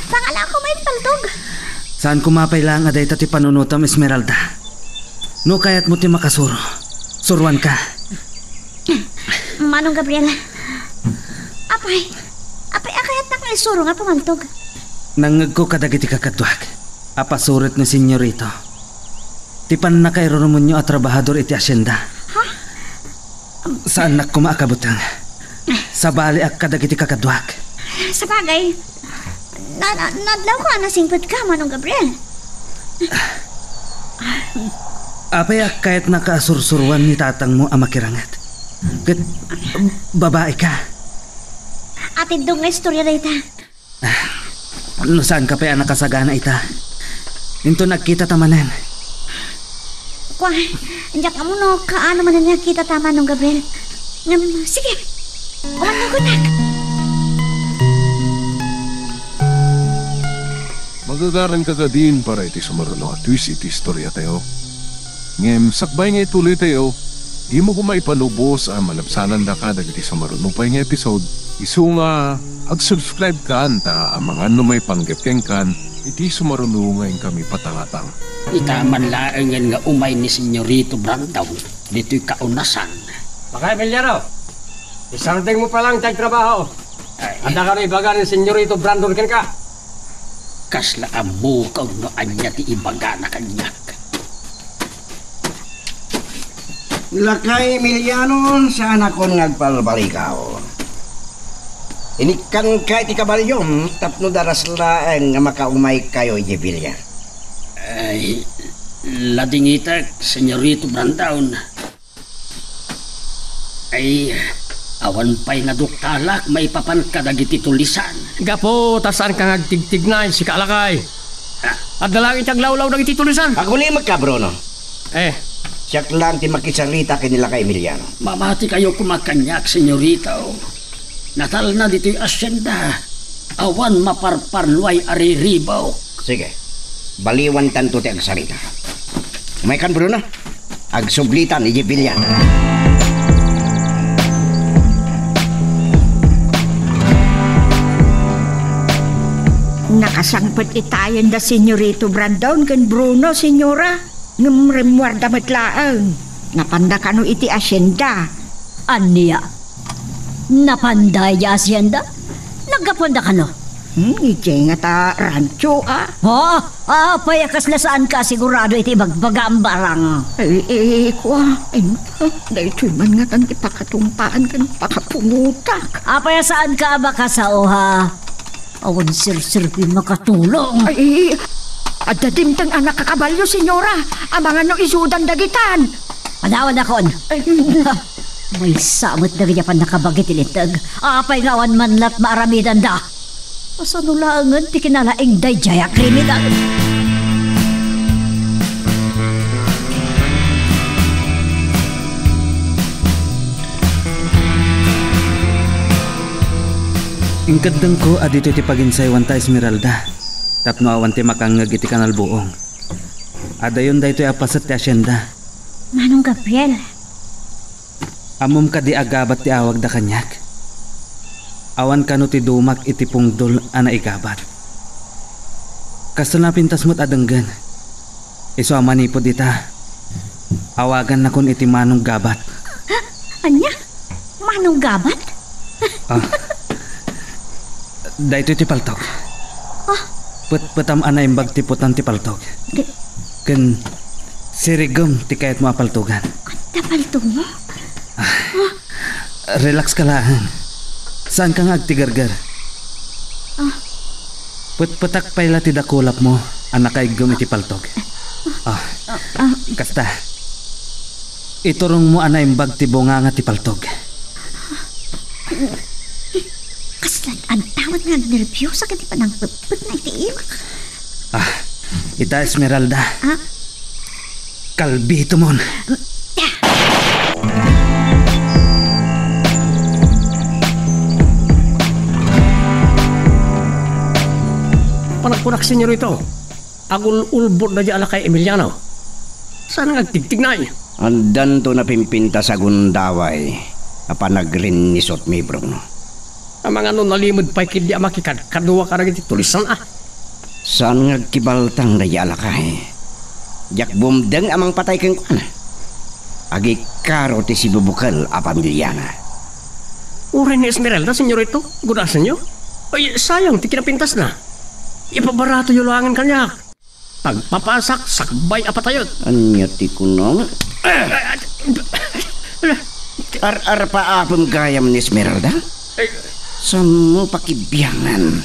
Pangala ko may paltog. Saan kumapay lang aday ti panunutam, Esmeralda? No kayat mo ti makasuro. Suruan ka. Manong Gabriel. Apay akayat na kang isuro nga pumaltog. Nangag ko kadagiti kakatwag. Apasurit ni senyorito. Ti pan na kay Romonyo at trabahador iti asyenda. Saan na kumaakabutang? Sa bali ak kadagiti kakatwag. Sa bagay, nadlaw ko na singpot ka, Manong Gabriel. Apay ak kahit nakasursuruan ni tatang mo ang makirangat. Kat babae ka. Atid dong nga istorya na ita. No saan ka pa nakasagana ita? Into nagkita tamanan. Kwa, andiyak ka mo no, kaano man na kita tama nung Gabriel. Sige, umanyagunak. Magagaran ka din para iti sumaruno at twist iti istorya tayo. Ngem, sakbay nga ituloy tayo, di mo kumaipanubos ang malabsanan da ka dagiti sumaruno pa nga episode. Isu nga, ag-subscribe ka anta ang mga may panggapkeng kan, iti sumaruno ngayon kami patangatang. Itaman laengan nga umay ni Senyorito Brandown dito'y kaunasan. Baka Emiliano, isang ting mo pa lang tagtrabaho. At ka rin ibaga ni Senyorito Brandon ken ka. Kasla ang bukaw no anya ti ibaga na kanyak. Lakay Emiliano, saan ako nagpalbalikaw? Inikan ka iti kabalyom, tapno daras laeng nga makaumay kayo ijibilya. Ay, ladingitak, Senyorito Brandown. Ay, awan pa'y naduktalak, may papan ka dagiti tulisan. Gapo, tasaan ka ngagtigtignay si Kalakay. At dalangin tiyang lawlaw ng ititulisan. Ako ni magka, Bruno. Siyak lang ti makisarita kinila kay Emiliano. Mamati kayo kumakanyak, Senyorito. Natal na dito'y asyenda. Awan maparparluay ariribaw. Sige, baliwan tanto ti agsarita. Umaykan, Bruno. Agsublitan, ijibilyan. Nakasangpat itayan da Senyorito Brandon kan Bruno, senyora. Ngumremuar damat laang. Napanda kanu iti asyenda. Aniya? Napanday di asyenda? Nagkapanda ka no? Iti nga ta rancho Payakas na saan ka sigurado iti bagbaga ang barang. Kwa, dahil man nga tan ipakatumpaan kan pakapungutak. Apaya saan ka ba kasauha? Awan sir-sirpi makatulong. Adadimtang anak kakabalyo, senyora. Abangan no isudan dagitan. Adawan akon. May samot na ganyan pa nakabagit ilitag. Apay ngawan man lat maaramidan da. Pasanulangan ti kinalaing dayjaya kriminal. Ingkadang ko adito ti paginsaywan ta Esmeralda. Tapno awan ti makangag iti kanal buong. Adayon daytoy apasat ti asyenda. Manong Gabriel, Amom ka di agabat ti awag da kanyak. Awan kano ti dumak iti pungdol ana igabat. Kasto na pintas mo't adenggan. Iso amanipod ita. Awagan na kun iti manong gabat. anya? Manong gabat? Daytoy ti paltok. Petam ana imbag ti putan ti paltok. Ken sirigom ti kayat mo apaltugan. Napaltog mo? Relax ka lang. Saan ka nga agtigargar? Petak payla ti dakulap mo. Anak kaigom iti paltok. Kasta. Iturong mo ana imbag ti bunganga ti paltok. Kaslan, ang tawad nga nervyosa ka di pa nang puput na itiim. Ita Esmeralda. Kalbito mon. Panak-punak senyor ito. Agul-ulbot na di ala kay Emiliano. Saan nga tigtignay? Andan to napimpinta sa gundaway. Apanagrin ni Sot mi Bruno. Ang mga nalimod pa'y kidi makikadwa ka rin iti tulisan Saan nga kibaltang na di ala kay? Jak bumdeng amang patay keng kuana. Agi karo ti si bubukal a pamilyana. Uri ni Esmeralda, senyor ito. Gudasan nyo? Ay, sayang, ti kinapintas na. Ipabarato yung langan kanya. Pagpapasak, sakbay apatayot. Anya ti kunong? Ar pa apam gayam ni Esmeralda? Saan mo pakibiyangan?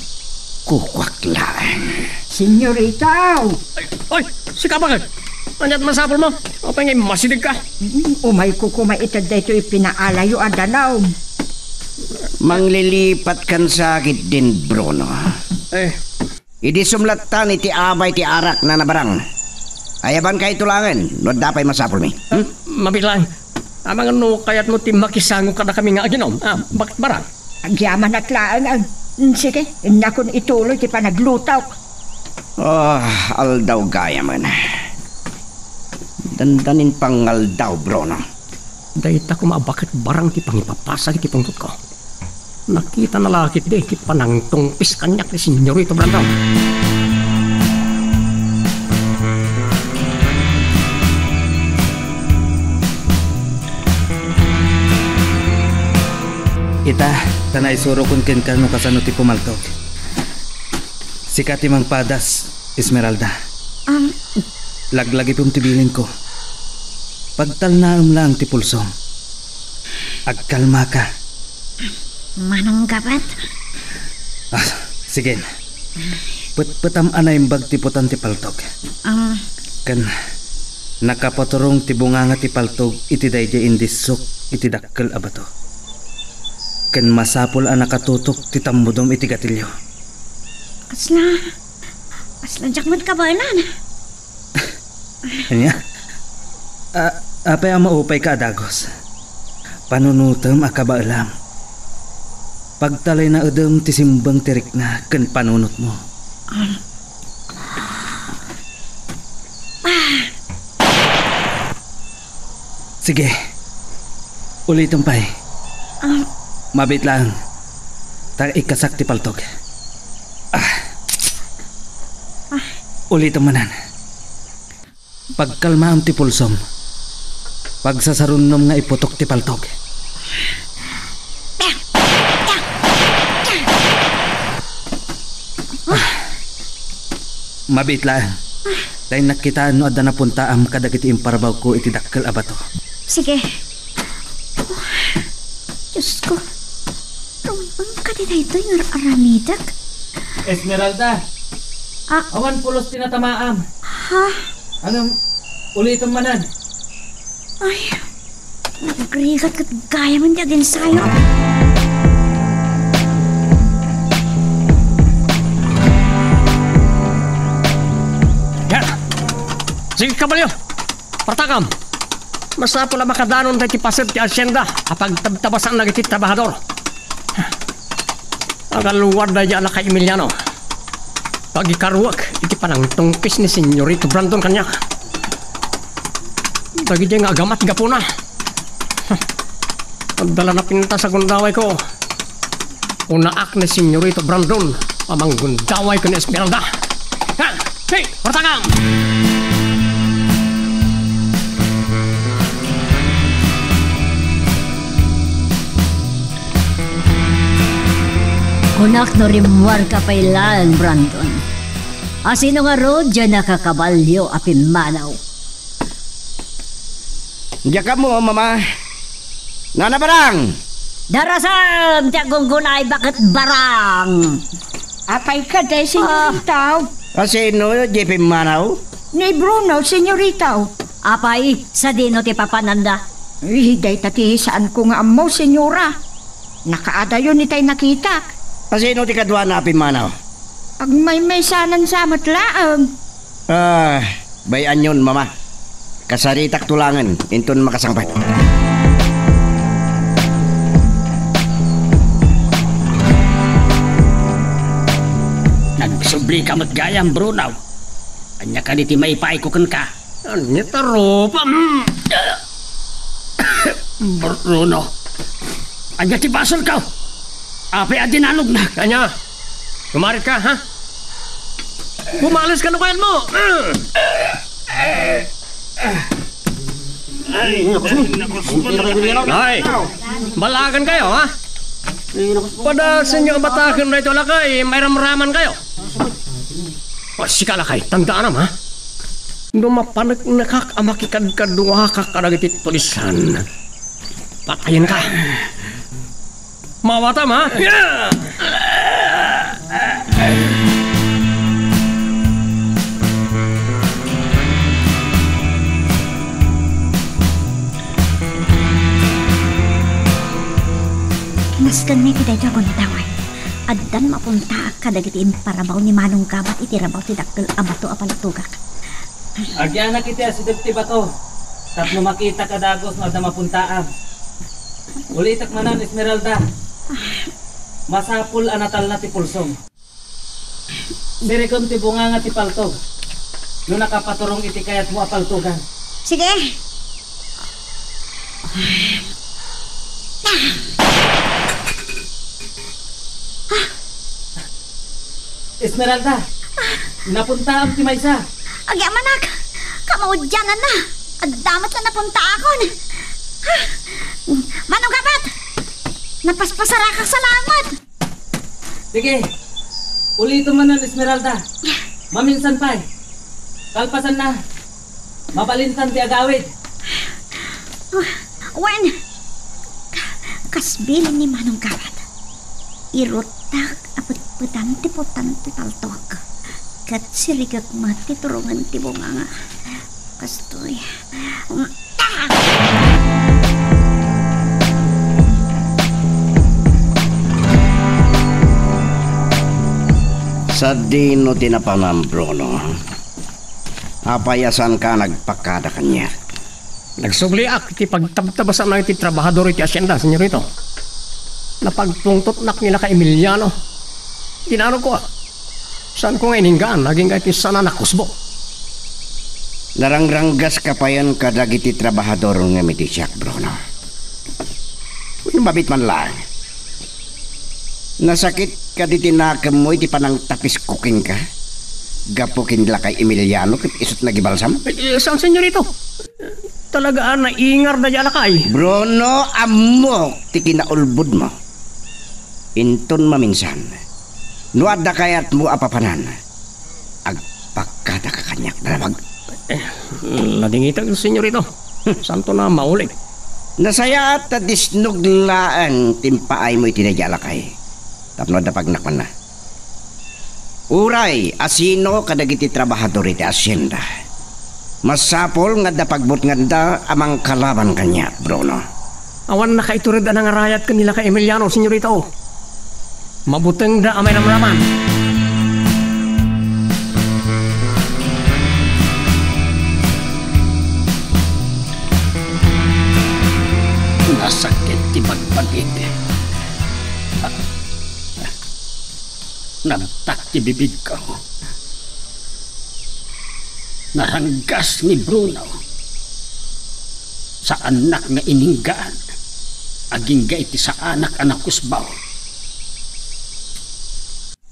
Kukwaklaan. Senyorita! Oy, si Kapagad. Anyat masapol mo. O pangay masidig ka. Umay kukumay itad dito ipinaalayo adanaw. Manglilipat kan sakit din, Bruno. Idi sumlatan iti abay ti arak na nabarang. Ayaban kay tulangan, no dapay masapol mi. Mabitlang. Amang ano kayat mo ti makisango ka na kami nga aginom. Bakit barang? Agyaman at laan. Sige, nakon ituloy ti panaglutaw. Aldaw gaya man. Dandanin pang aldaw, Bruno. Dahita ko bakit barang ti pangipapasag iti pangtut ko. Nakita na lakit di ti panangtong piskanyak ni Senyorito Brandon. Ita, tanay suro kun ken kano kasano ti pumaltok. Sikat ti mang padas, Esmeralda. Laglagi pum tibilin ko. Pagtalnaam lang ti pulsong. Agkalma ka. Manong gabat? Sige. Petam anay imbag ti putan ti paltok. Kan nakapaturong ti bunganga ti paltog iti dayjay indisok iti dakkel abato. Ken masapol ang nakatutok ti tambudom iti gatilyo. Asla jakmat ka ba ilan? Anya? Apay ang maupay ka adagos. Panunutom akabaalam. Pagtalay na udom ti simbang tirik na ken panunot mo. Sige. Ulitin pa'y. Mabit lang. Ikasak ti paltog. Ulitin manan. Pagkalmaam ti pulsom. Pagsasarunom nga iputok ti paltog. Mabit lang. Dahil nakitaan no adda na puntaam kadagiti imparabaw ko iti dakkel abato. Sige. Diyos ko. Rumbang ka di na ito yung aramidak. Esmeralda. Awan pulos tinatamaam. Ha? Anong ulitin manan? Ay, nagrigat kat gaya man di agin sayo. Yan! Sige kabalyo! Partakam! Masapo na makadanon tayo ti pasir ti asyenda kapag tabtabasan na iti trabahador. Ang kaluwar na dyan kay Emiliano. Pag ikaruwag, iti pa ng tungkis ni Senyorito Brandon kanya. Dagi dyan nga agamat gapo na. Pagdala na pinta sa gundaway ko. Unaak ni Senyorito Brandon, amang gundaway ko ni Esmeralda. Ha! Hey! Partakam! Kunak no rimwar ka pailan, Brandon. Asino nga ro dyan nakakabalyo apin manaw. Diyan ka mo, mama. Nana barang! Darasam, tiyak gungunay bakit barang? Apay ka day, senyorita. Sino, JP Manaw? Ni Bruno, senyorita. Apay, sa dino ti papananda. Day tati saan ko nga amo, senyora. Nakaada yun itay nakita. Sino ti kadwa na apin Manaw? Ag may sanan sa matlaang. Bayan yun, mama. Kasaritak tulangan, inton makasangpat. Nagsubli ka mo't gayam, Bruno. Anya ka niti may paikukan ka. Anya taropa. Bruno. Anya ti basol ka. Ape adinalog na. Kanya, kumarit ka, ha? Pumalis ka lukayan mo. Ay, balagan kayo, ha? Pada sa inyo batakan na ito lakay, may ramraman kayo. O, sika lakay, tandaan naman, ha? Dumapanak nakakamakikad-kadwa ka karagitit tulisan. Patayin ka. Mawatam, ha? Kinaskan ni kita ito akong taway. Addan mapunta ka dagiti imparabaw ni Manong Gabat itirabaw ti dakkel abato apalutugak. Agyan na kita si Depti Bato. Tapno makita ka dagos na mapuntaan. Ulitak manan Esmeralda. Masapul anatal na ti pulsong. Direkom ti bunga nga ti paltog. No nakapaturong iti kayat mo apaltugan. Sige. Esmeralda, napunta ang ti Maysa. Agya manak, kamaudyanan na. Adamat na napunta akon. Manong Gabat, napaspasara ka salamat. Sige, ulito man ang Esmeralda. Maminsan pa kalpasan na. Mabalintan ti agawid. Wen, kasbilin ni Manong Gabat. Irutak apet-petan ti putan ti taltok. Kat sirigak mati turungan ti bunganga. Kastoy. Sa dino tinapanam, Bruno. Apayasan ka nagpakada kanya. Nagsugliak iti pagtabtabasan na iti trabahador iti asyenda, senyorito. Napagpungtot nak nila ka Emiliano. Tinano ko, saan ko nga ininggaan, naging ka iti sana nakusbo. Narangranggas ka pa yan kadagiti trabahador ng mitisyak, Bruno. Kung mabit man lang. Nasakit ka di tinakam mo, iti panang tapis cooking ka. Gapukin la kay Emiliano, kit isot nagibalsam. Saan senyorito? Talagaan na ingar na dyan kay. Bruno, amo, ti kinaulbud mo. Inton maminsan. Nuad na kayat mo apapanan. Agpakada ka kanyak dalawag. Ladingitag senyorito. Santo na maulig. Nasaya at disnuglaan timpaay mo itinadyalalakay. Tapno da pagnakman na. Uray, asino kadagiti trabahador iti asyenda. Masapol nga da pagbut nga da amang kalaban kanya, Bruno. Awan na kaiturid ang arayat kanila ka Emiliano, senyorito. Mabuteng da amay namraman. Nasakit ti pagpagit. Nagtak ti bibig ko. Naranggas ni Bruno sa anak nga ininggaan. Aging ga iti sa anak kusbaw.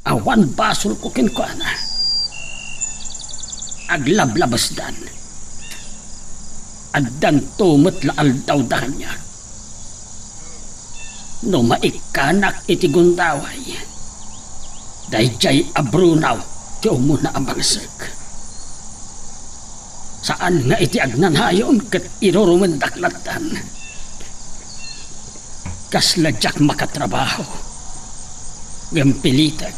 Awan basol ko kinkwana. Aglablabasdan. Addan tumot laal daw danya. No maikanak iti gundaway. Dayjay abrunaw ti umuna abangsag. Saan nga iti agnanayon ket irurumendaklatan. Kasladyak makatrabaho. Gampilitan.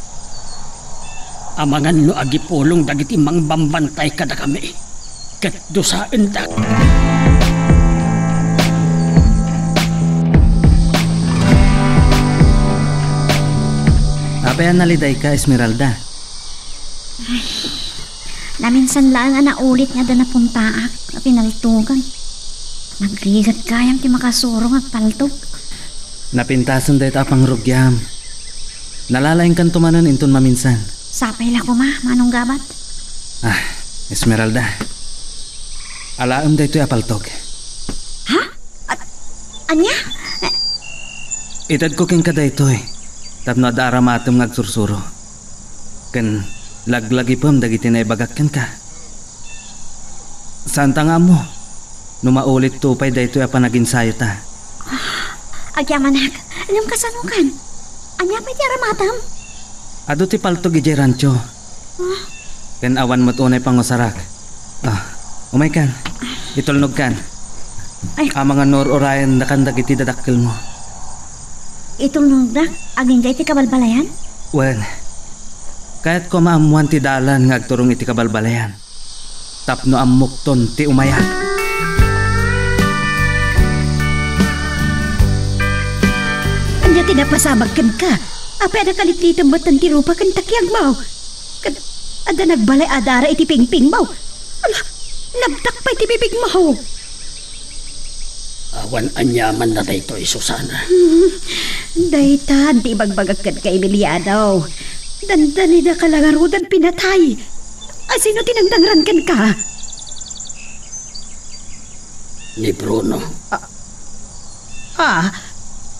Amangan no agipulong dagiti mangbambantay kada kami. Ket dosaan dak. Apayan naliday ka, Esmeralda. Naminsan lang nga naulit nga da napuntaak na pinaltugan. Nagrigat kayam ti makasurong at paltog. Napintasan dahi tapang rugyam. Nalalaing kan tumanan inton maminsan. Sapay la ko manong gabat. Esmeralda. Alaam dahi to'y apaltog. Ha? Anya? Itad ko king kaday to'y. Tapno adara matom ngagsursuro. Ken laglagi pam dagiti na ibagakkan ka. Saan nga mo? Numaulit tupay dahi to'y apanaginsayo ta. Agyamanak, alam kasanukan. Anya pa ti aramatam? Ado ti paltog ijay rancho. Ken awan mo't unay pangusarak. Umay kan. Itulnog kan. Ay. Mga nor orayan na kan dagiti dadakkel mo. Itulnog na? Aging da iti kabalbalayan? Wen, kahit ko maamuan ti dalan nga agturong iti kabalbalayan. Tapno amukton ti umaya. Anya tinapasabagkan ka. Apa ada kalitlitan batan ti rupa kan takyag mo. Ada nagbalay adara iti pingping mo. Ala, nabdak pa iti bibig mo. Awan anyaman na dayto Susana. Dayta, di bagbagagkat ka Emiliano. Dandani na kalagarudan pinatay. Asino tinagdangran kan ka? Ni Bruno.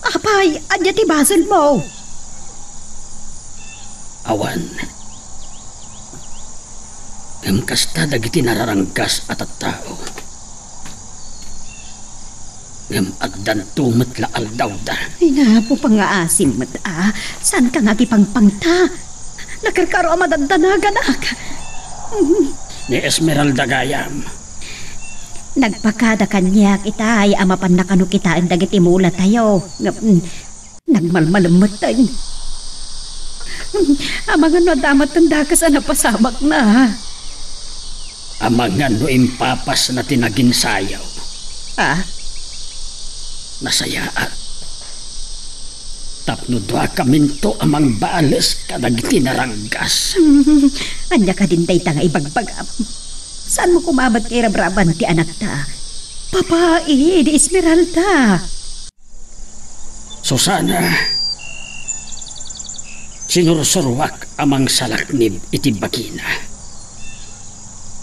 Apay, anya ti basol mo. Awan. Kasta dagiti nararanggas at tao. Agdan tumot laal daw da. Ay na po pang aasim mat Saan ka nga kipangpangta? Nakarkaro madandanagan Ni Esmeralda gayam. Nagpakada kanyak itay amapan na kanu kita ang dagiti mula tayo. Nagmalmalamot tayo. Amangan no damat ang dakas na pasabak na. Amangan no impapas na tinaginsayaw. Nasayaan. Tapno doa kaminto amang bales kadagiti naranggas. Anya ka din day nga ibagbagam. Saan mo kumabat kay rabraban ti anak ta? Papai, di Esmeralda. Susana, sinursurwak amang salaknib iti bagina.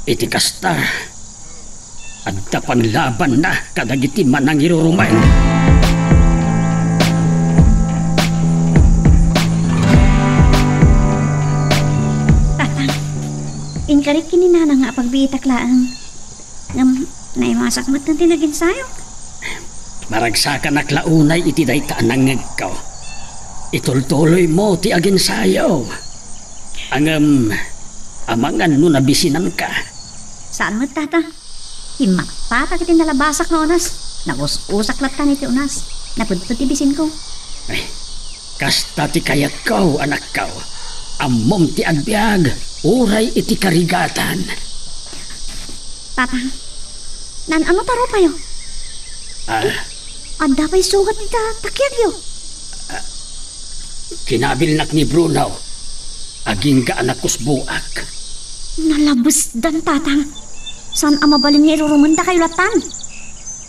Iti kasta, adda panlaban na kadagiti manang irurumay. Inkarit kininana nga pagbitaklaan. Naimasak mat ng tinaginsayo. Maragsakan na klaunay iti daytaan ng ngagkaw. Itultuloy mo ti aginsayo. Amangan no nabisinan ka. Saan mo tata? Himakpata kiti nalabasak na unas. Nagus-usak latan iti unas. Napudpud ti bisin ko. Ay, kasta ti kayat ko, anak ko. Amom ti agbiag, uray iti karigatan. Tata, ano taro pa yo? Anda pa'y sugat ni takyag yo. Kinabilnak ni Bruno, aging ka anak kusbuak. Nalabos dan tatang. Saan amabalin niya irurumanda kayo latan?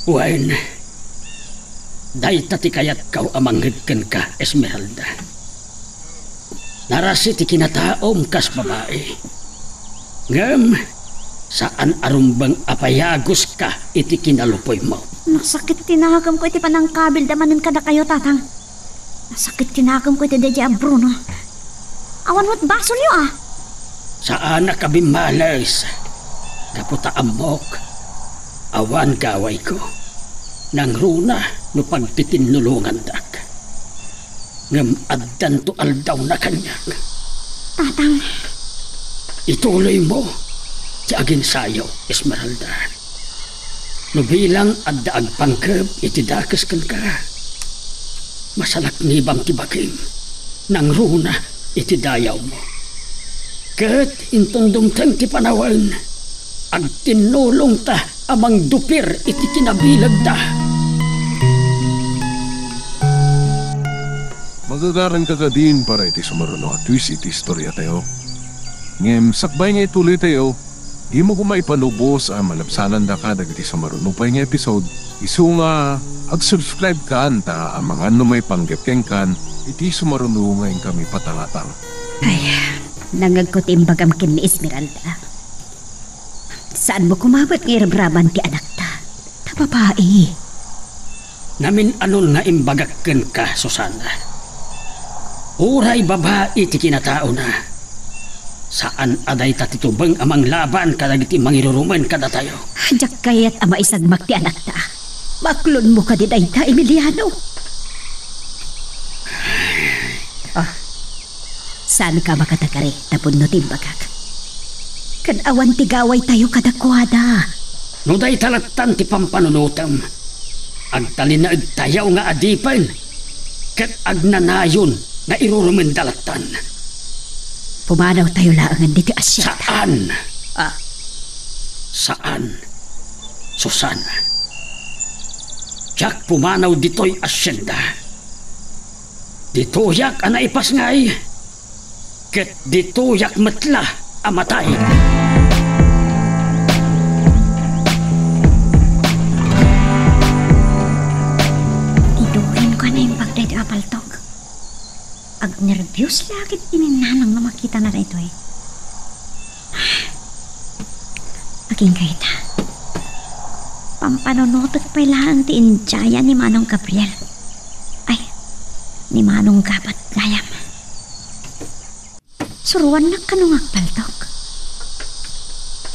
Wen, dahi tati kayat kau amanghidkan ka, Esmeralda. Narasi ti kinataom kas babae. Ngam, saan arumbang apayagos ka iti kinalupoy mo? Nasakit tinahagam ko iti panangkabil damanin kada kayo, tatang. Nasakit tinahagam ko iti dadya Bruno. Awan mo't basol yo ah. Saan na kabimalas? Kaputa amok. Awan gaway ko. Nang runa no pagtitinulungan dak. Ngam addan to aldaw na kanyak. Tatang, Ituloy mo. Ti agin sayo, Esmeralda. No bilang adda agpangkeb iti dakas kan ka. Masalak nibang tibagim. Nang runa iti dayaw mo. Kat intundumtang ti panawan. Ag tinulong ta amang dupir iti kinabilag ta. Magagaran ka din para iti sumaruno at twist iti istorya tayo. Ngem, sakbay nga ituloy tayo. Di mo kumay panubos ang malabsanan da ka dagiti sumaruno pa nga episode. Isu nga, ag-subscribe ka anta ang mga may panggapkeng kan iti sumaruno ngayon kami patalatang. Ay, nangagkutimbagam kin ni Esmeralda. Saan mo kumabot ng irabraman ti anak ta? Ta babae. Namin anon nga imbagakken ka, Susana. Uray babae ti kinatao na. Saan aday tatitubang amang laban kadagiti mangiruruman kada tayo? Hadyak kayat ama isagmak ti anak ta. Maklon mo ka din ay ta, Emiliano. Saan ka makatakari tapon no timbagak? Kan awan ti gaway tayo kadakwada. No day talatan ti pampanunutam. Agtalinaag tayaw nga adipan. Kat agnanayon na iruruman dalatan. Pumanaw tayo laangan dito asya. Saan? Saan? Susana. Tiyak pumanaw dito'y asyenda. Ditoyak anaipas ngay. Ket ditoyak matla amatay. iduhin ko na yung pagdade apaltok. Ag nervyos lagi tininanang na makita na ito eh. Aging kahit pampanonotot pa ilang ti injaya ni Manong Gabriel. Ay, ni Manong Gabat Gayam. Suruan na kanong agpaltok.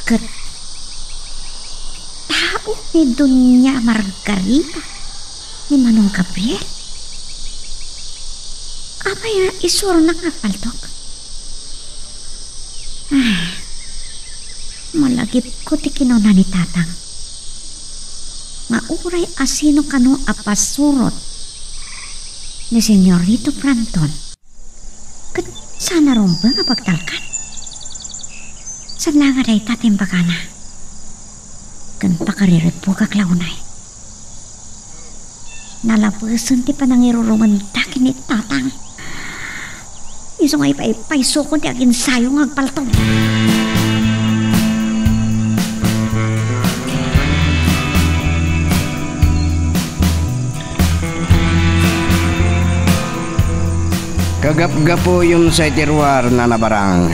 Kat tao ni Doña Margarita ni Manong Gabriel. Apa ya isuro na agpaltok? Malagip ko ti kinuna ni tatang. Mauray asino kano apasurot ni Senyorito Franton. Kat sana romba nga pagtalkan. San lang nga day tatimbagana. Kan pakaririt po kaklaunay. Nalapusan ti panangirurungan takin ni tatang. Iso nga ipaiso ko ti agin sayo nga agpaltong. Kagap-gapo yun sa itiruar na nabarang.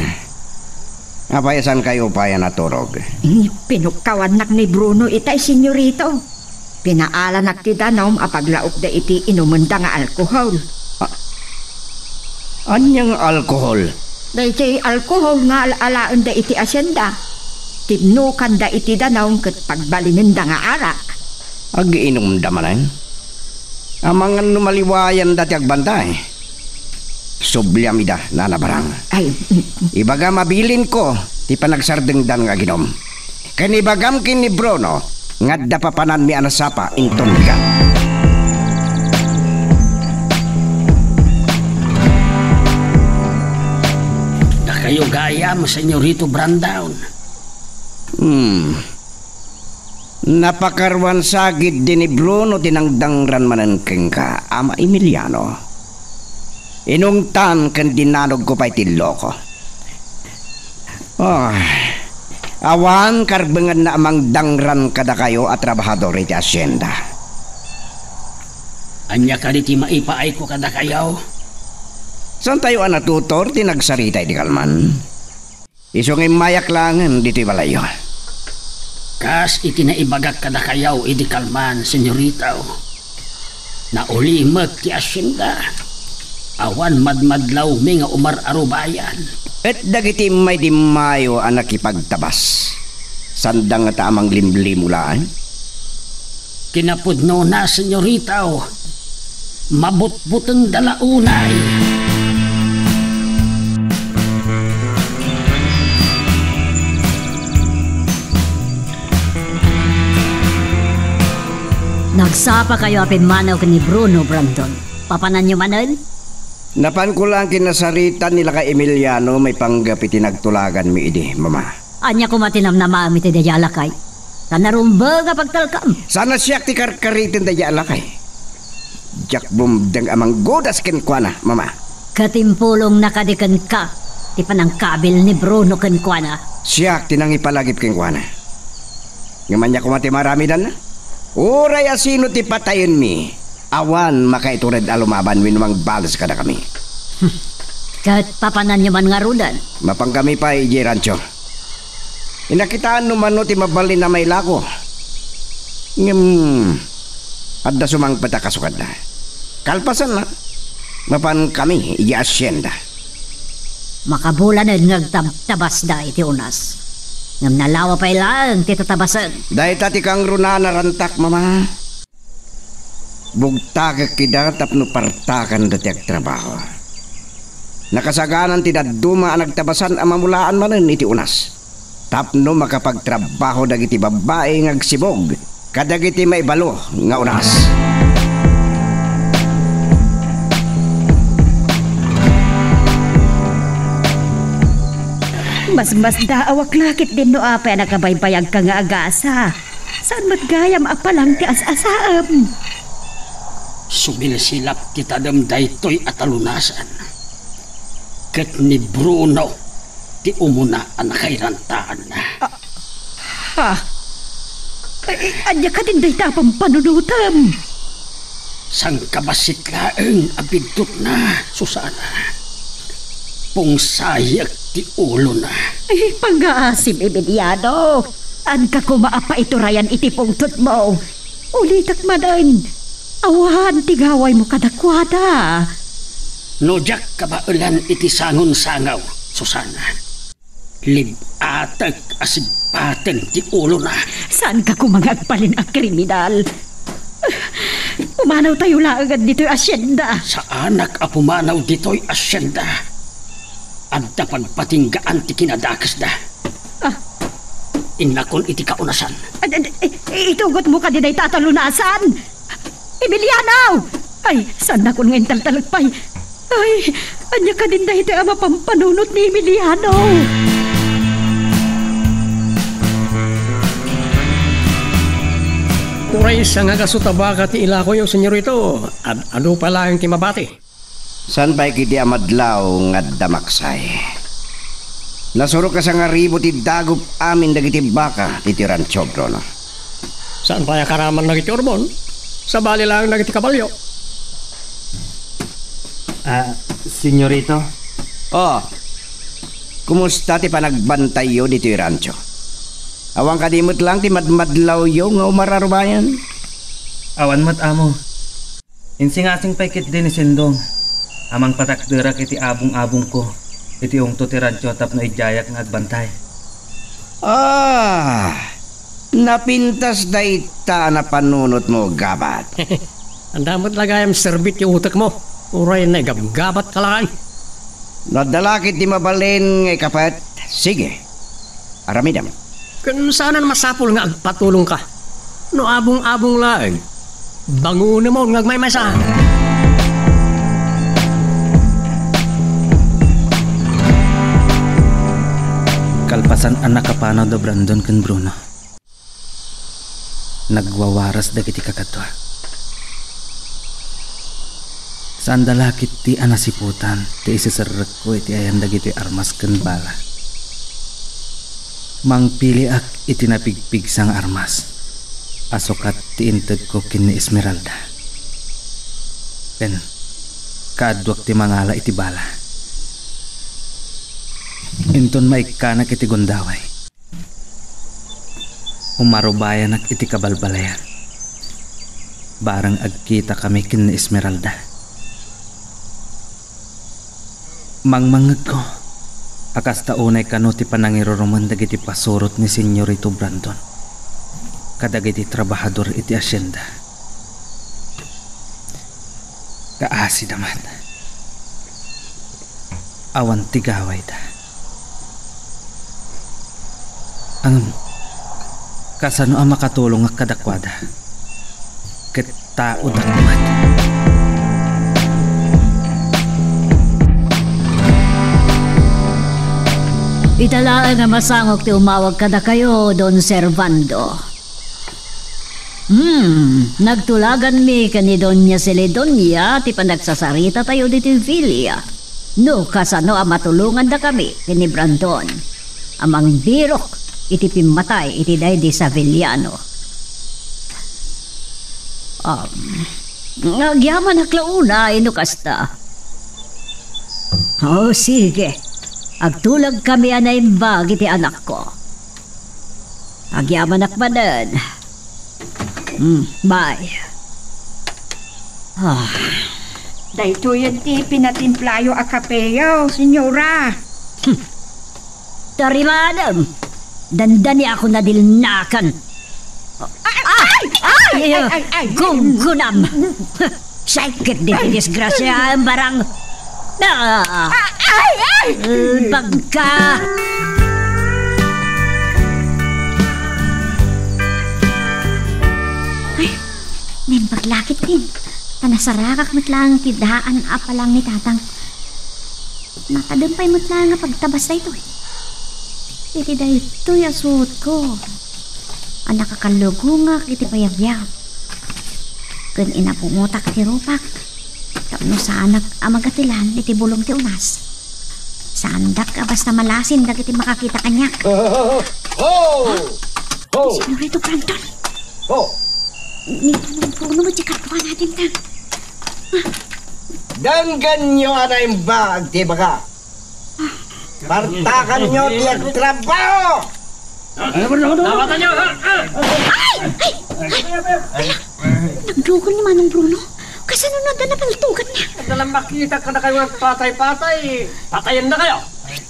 Apayasan kayo pa yan naturog. Pinukawan nak ni Bruno itay senyorito. Pinaala nak ti danom apaglaok da iti inumunda nga alkohol. Anyang alkohol? Da iti alkohol nga alaan da iti asyenda. Tinukan da iti danom kat pagbalinin da nga arak. Ag-inom da manan? Amangan numaliwayan dati agbantay. Subliamida na nabarang. Ay, Ibaga mabilin ko ti panagsardengdan nga ginom. Kanibagam kin ni Bruno nga dapapanan mi anasapa inton ka. Na kayo gayam, Senyorito Brandown. Napakarwan sagid din ni Bruno tinangdangran manan keng ka ama Emiliano. Inungtan kan dinanog ko pa itiloko. Awan karbengan na amang dangran kada kayo at trabahador iti asyenda. Anya ka di ti maipaay ko kada kayaw. Saan tayo natutor tinagsaritay di kalman? Isong mayak lang dito'y balayo. Kas iti naibagak kada kayaw idi kalman, senyorita. Naulimag ti asyenda. Awan madmadlaw mi nga umar arubayan. At dagiti may di mayo ang nakipagtabas. Sandang nga tamang limlimulaan. Kinapudno na, senyorita. Mabutbutang dalaunay. Nagsapa kayo apin manaw ni Bruno Brandon. Papanan nyo manan? Napan ko lang kinasaritan nila ka Emiliano may panggap itinagtulagan mi idi, mama. Anya ko matinam na maami ti dayala kay. Tanarumba nga pagtalkam. Sana siya ti karkaritin dayala kay. Jak bumdeng amang godas ken kuana, mama. Katimpulong nakadikan ka. Ti panangkabil ni Bruno ken kuana. Siya tinang ipalagip ken kuana. Ngaman niya kumati marami dan na. Uray asino ti patayin mi. Awan makaitured alumaban winumang balas kada kami. Kat papanan nyo man nga rudan. Mapang kami pa iji rancho. Inakitaan numano ti mabalin na may lako. Adda sumang patakasukad na. Kalpasan na. Mapan kami iji asyenda. Makabulanan ngagtabas da iti unas. Ngam nalawa pa ilang titatabasan. Dahil tati kang runa narantak, mama. Bugtagak kida tapno partakan dati ag trabaho. Nakasaganan ti daduma ang nagtabasan ang mamulaan manen iti unas. Tapno makapagtrabaho dagiti babae ng agsibog. Kadagiti may balo nga unas. Mas daawak lakit din no apay nakabaybayag ka nga agasa. Saan matgayam apalang ti as-asaam? Sumilsilap kita damday to'y atalunasan. Ket ni Bruno, ti umuna ang nakairantaan na. Ha? Anya ka din day tapang panunutam. Sang kabasit laeng abidot na, Susana. Pungsayak ti ulo na. Ay, pang-aasim, Emiliano. An ka kumaapa ito rayan iti pungtot mo. Ulitak manan. Awan, tigaway mo kadakwada. Nojak kabaulan iti sangon-sangaw, Susana. Libatag asibpaten ti ulo na. Saan ka kumangagpalin ang kriminal? Pumanaw tayo lang agad dito'y asyenda. Sa anak a pumanaw dito'y asyenda. Adda pagpatinggaan ti kinadakas da. Inakon iti kaunasan. Itugot mo ka din ay tatalunasan. Emiliano! Ay, saan na kung ngayon taltalagpay? Ay, anya ka din dahil ito ang mapampanunot ni Emiliano. Uray sa nga kasutabaka ti ila ko yung senyorito. Ano pala yung timabati? San ba'y kiti amadlaw nga damaksay? Nasuro ka sa nga ribo ti dagup amin dagiti baka iti rancho, Bruno. Saan pa karaman nagiti orbon? Sa bali lang nagiti kabalyo. Senyorito? Oh, kumusta ti panagbantay yo dito yung rancho? Awang kadimot lang ti madmadlaw yo nga umararubayan? Awan mat amo. Insingasing paikit din ni Sindong. Amang patakderak iti abong-abong ko. Iti ungto ti radyo tap na ijayak ng agbantay. Napintas da ita na panunot mo, gabat. Ang damot lagayam serbit yung utak mo. Uray na gabat ka lang. Nadalakit di mabalin ngay kapat. Sige, aramidam. Kung saan masapul nga agpatulong ka. No abong-abong lang. Bango na mo ngagmay masa. Kalpasan ang nakapanaw da Brandon ken Bruno. Nagwawaras dagiti kakatwa. Saan dalakit ti anasiputan ti isisarrek ko iti ayan dagiti armas ken bala. Mangpili ak itinapigpig sang armas. Asukat ti inted ko ken ni Esmeralda. Ken Kaadwak ti mangala iti bala. Inton maikanak iti gundaway. Umarubayanak iti kabalbalayan. Barang agkita kami kin Esmeralda. Mangmangag ko. Akas taunay kano ti panangiruruman dagiti pasurot ni Senyorito Brandon. Kadagiti trabahador iti asyenda. Kaasi naman. Awan tigaway da. Kasano ang makatulong ang kadakwada? Ket tao dakwad. Italaan nga masangok ti umawag kada kayo, Don Servando. Nagtulagan mi kani Doña Celedonia ti panagsasarita tayo dito Villa. No, kasano ang matulungan da kami kini Brandon. Amang birok iti pimatay iti daydi sa Villano. Nagyaman haklauna ino kasta. Oh, sige. Agtulag kami anaimbag iti anak ko. Agyaman akbanan. Bye. Dahito yan ti pinatimplayo a kapeyo, senyora. Tari madam. Dandani ako nadilnakan. Ay! Gungunam. Sakit dito disgrasya ang barang. Pagka. Ay, nimpaglakit din. Tanasarakak matlang tidaan apalang ni tatang. Nakadampay matlang nga pagtabas na ito eh. Iti da ito yasut ko. Ang nakakalugungak iti payabyaw. Kun inapungutak ti rupak. Tapno sa anak amagatilan iti bulong ti unas. Sa andak abas na malasin dagiti makakita kanyak. Senyorito Brandon. Ni puno mo di katwa natin tang. Danggan nyo anaimbag ti baga. Partakan nyo ti agtrabaho. Nawatan nyo! Nagdugol ni Manong Bruno. Kasano na na paltugan niya? Dalang makita ka na kayo ng patay-patay. Patayin na kayo.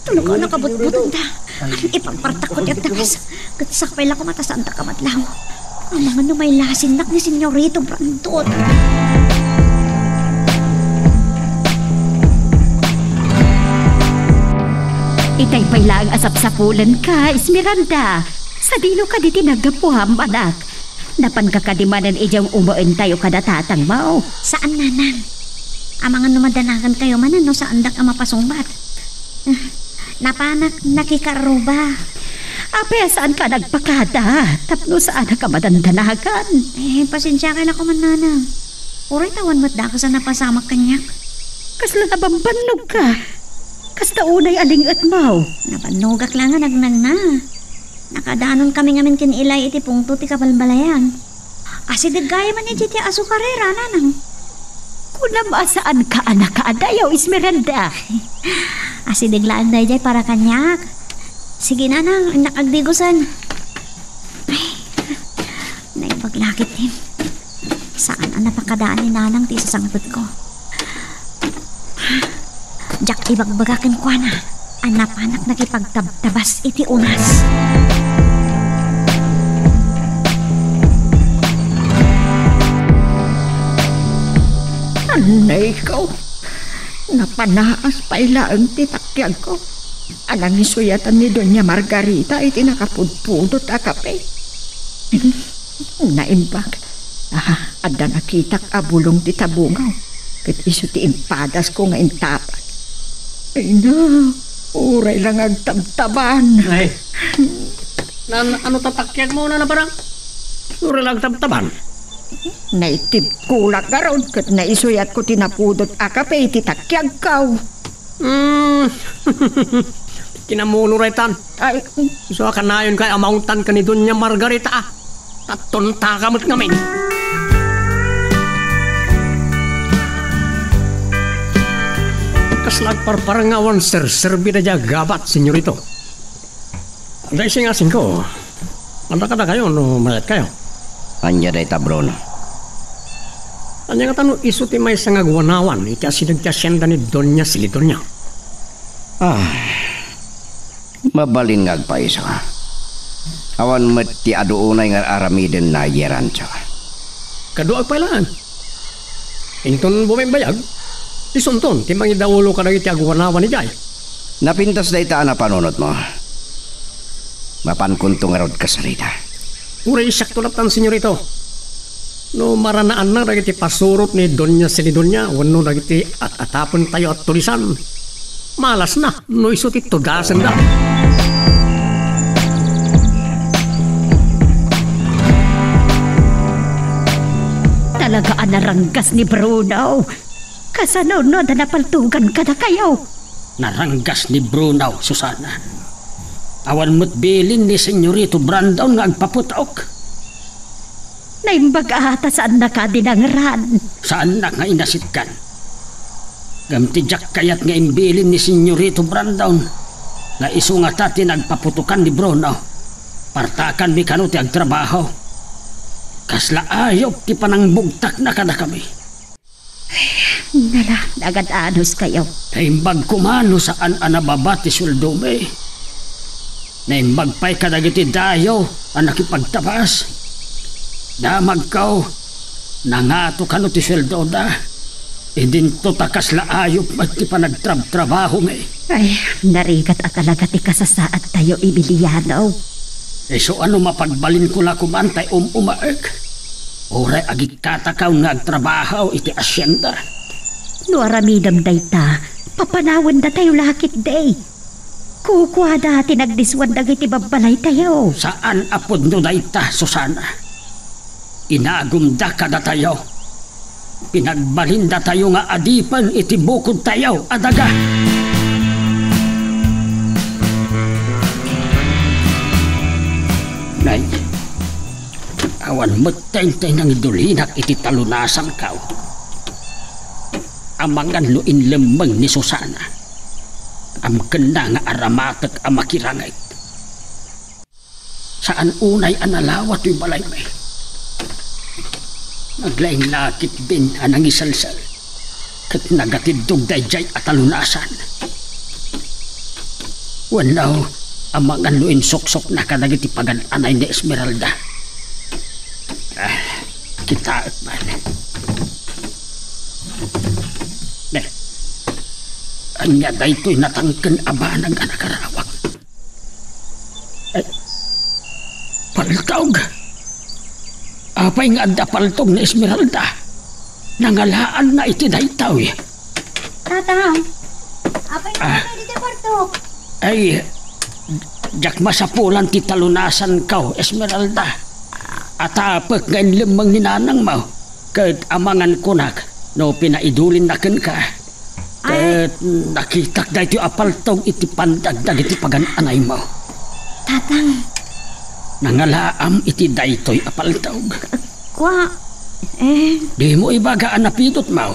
Tulog ko nakabut-butan ta. Ipagpartak ko diyan takas. Katsakpay lang ko matasaan ta kamatlaw. Ang mga numay lasin nak ni Senyorito Brandon. Itay pay lang asap-sapulan ka, Esmeralda. Sa dilo ka di tinagapuham, anak. Napan kakadimanan ijang umaan tayo kada tatang mo. Saan nanang? Ang mga numadanagan kayo manan no sa andak ang mapasungbat. Napanak nakikaruba. Apaya saan ka nagpakada? Tapno saan ka madandanagan? Pasensya ka na ko man nanang. Uray tawan mo't da ka sa napasamak kanyak. Kasla nabambanog ka. Kasta unay alingat mo. Napanugak lang nga nagnang na. Nakadanon kami ngamin kinilay iti pungto ti kabalbalayan. Asidig gaya man iti ti asukarera nanang. Kunam asaan ka anak ka adayaw, Esmeralda. Asidig laan na ijay para kanyak. Sige nanang, nakagdigusan. Ay, naipaglakit din. Saan ang napakadaan ni nanang ti sasangpot ko? Jak ibagbagakin ko na. Ang napanak nakipagtabtabas iti unas. Anay ko. Napanaas pa ilaang titakyag ko. Alang isuyatan ni Doña Margarita iti nakapudpudot a kape. Naimbag. Adda nakitak abulong ti tabungaw. Kat iso ti impadas ko nga intapat. Ay na, uray lang agtabtaban. Ay, ano tatakyag mo na parang? Uray lang agtabtaban. Naitib kulak ka ron. Kat naisuyat ko tinapudot a kape iti takyag kaw. Kinamuno raytan. Ay, So ka na yun kay amountan ka ni Doña Margarita. Tatunta ka mo't ngamin. Kaslag parparangawan serbi na dya gabat, senyorito. Dahil singasing ko, anda ka na kayo, no mayat kayo. Anya day ta, Bruno. Anya nga tanong iso ti may sangagwanawan, iti asinagkasyenda ni Donya Silidonya. Mabalin nga pa isa. Awan met ti aduunay nga aramiden na yerancha. Kaduag pa ilaan. Inton bumimbayag, isunton, timang idaulo ka na iti agwanawan ni Jay. Napintas day ta na panunot mo. Mapankuntong arod ka sarita. Uray sakto latan, senyorito. No maranaan na nagiti pasurot ni Donya Silidonya, wano nagiti at atapon tayo at tulisan. Malas na, no iso ti tugasan na. Talaga naranggas ni Bruno. Kasano no da napaltugan ka na kayo. Naranggas ni Bruno, Susana. Awan mo't bilin ni Senyorito Brandon nga agpaputaok. Naimbag ata saan na ka dinangran. Saan na nga inasitkan? Gamtidyak kayat nga imbilin ni Senyorito Brandon nga iso nga tati nagpaputukan ni Bruno. Partakan mi kanuti ag trabaho. Kasla ayop ti panang bugtak na kada kami. Nala, nagad-anos kayo. Naimbag kumano saan anababati suldume. Naimbag pa'y kadagiti dayo ang nakipagtabas. Damag kaw, nangato ka no ti sweldo da. Idinto takas laayop at ti panagtrab-trabaho me. Ay, narigat at talaga ti kasasaat tayo Emiliano. So ano mapagbalin ko la kumantay umaeg? Oray agikatakaw nga agtrabaho iti asyenda. No aramidam dayta, papanawan da tayo lakit day. Kukwa dati nagdiswan dagiti babalay tayo. Saan apod no dayta, Susana? Inagumda ka da tayo. Pinagbalinda tayo nga adipan iti bukod tayo, adaga. Nay, awan matay-tay ng idulinak iti talunasan kao. Amangan luin lemeng ni Susana. Am kena nga aramatek amakirangay. Saan unay analawat yung balay may? Naglaing lakit din anang isalsal. Kat nagatidog dayjay at talunasan. Wanaw, amangan luin sok-sok na kadagiti pagan-anay ni Esmeralda. Kita at man. Anya daytoy natangken abanang anakarawak. Paltog. Apay nga adda paltog na Esmeralda. Nangalaan na iti daytaw eh. Tatang, apay nga dito paltog. Ay, jak masapulan ti talunasan kaw, Esmeralda. Atapek nga lemang ni nanang mo. Kat amangan kunak, no pinaidulin na ken ka. Kat nakitak da iti apaltog iti pandagdag iti pagan-anay mo. Tatang. Nangalaam iti daytoy apaltog. Kwa, Di mo ibagaan na pidot mo.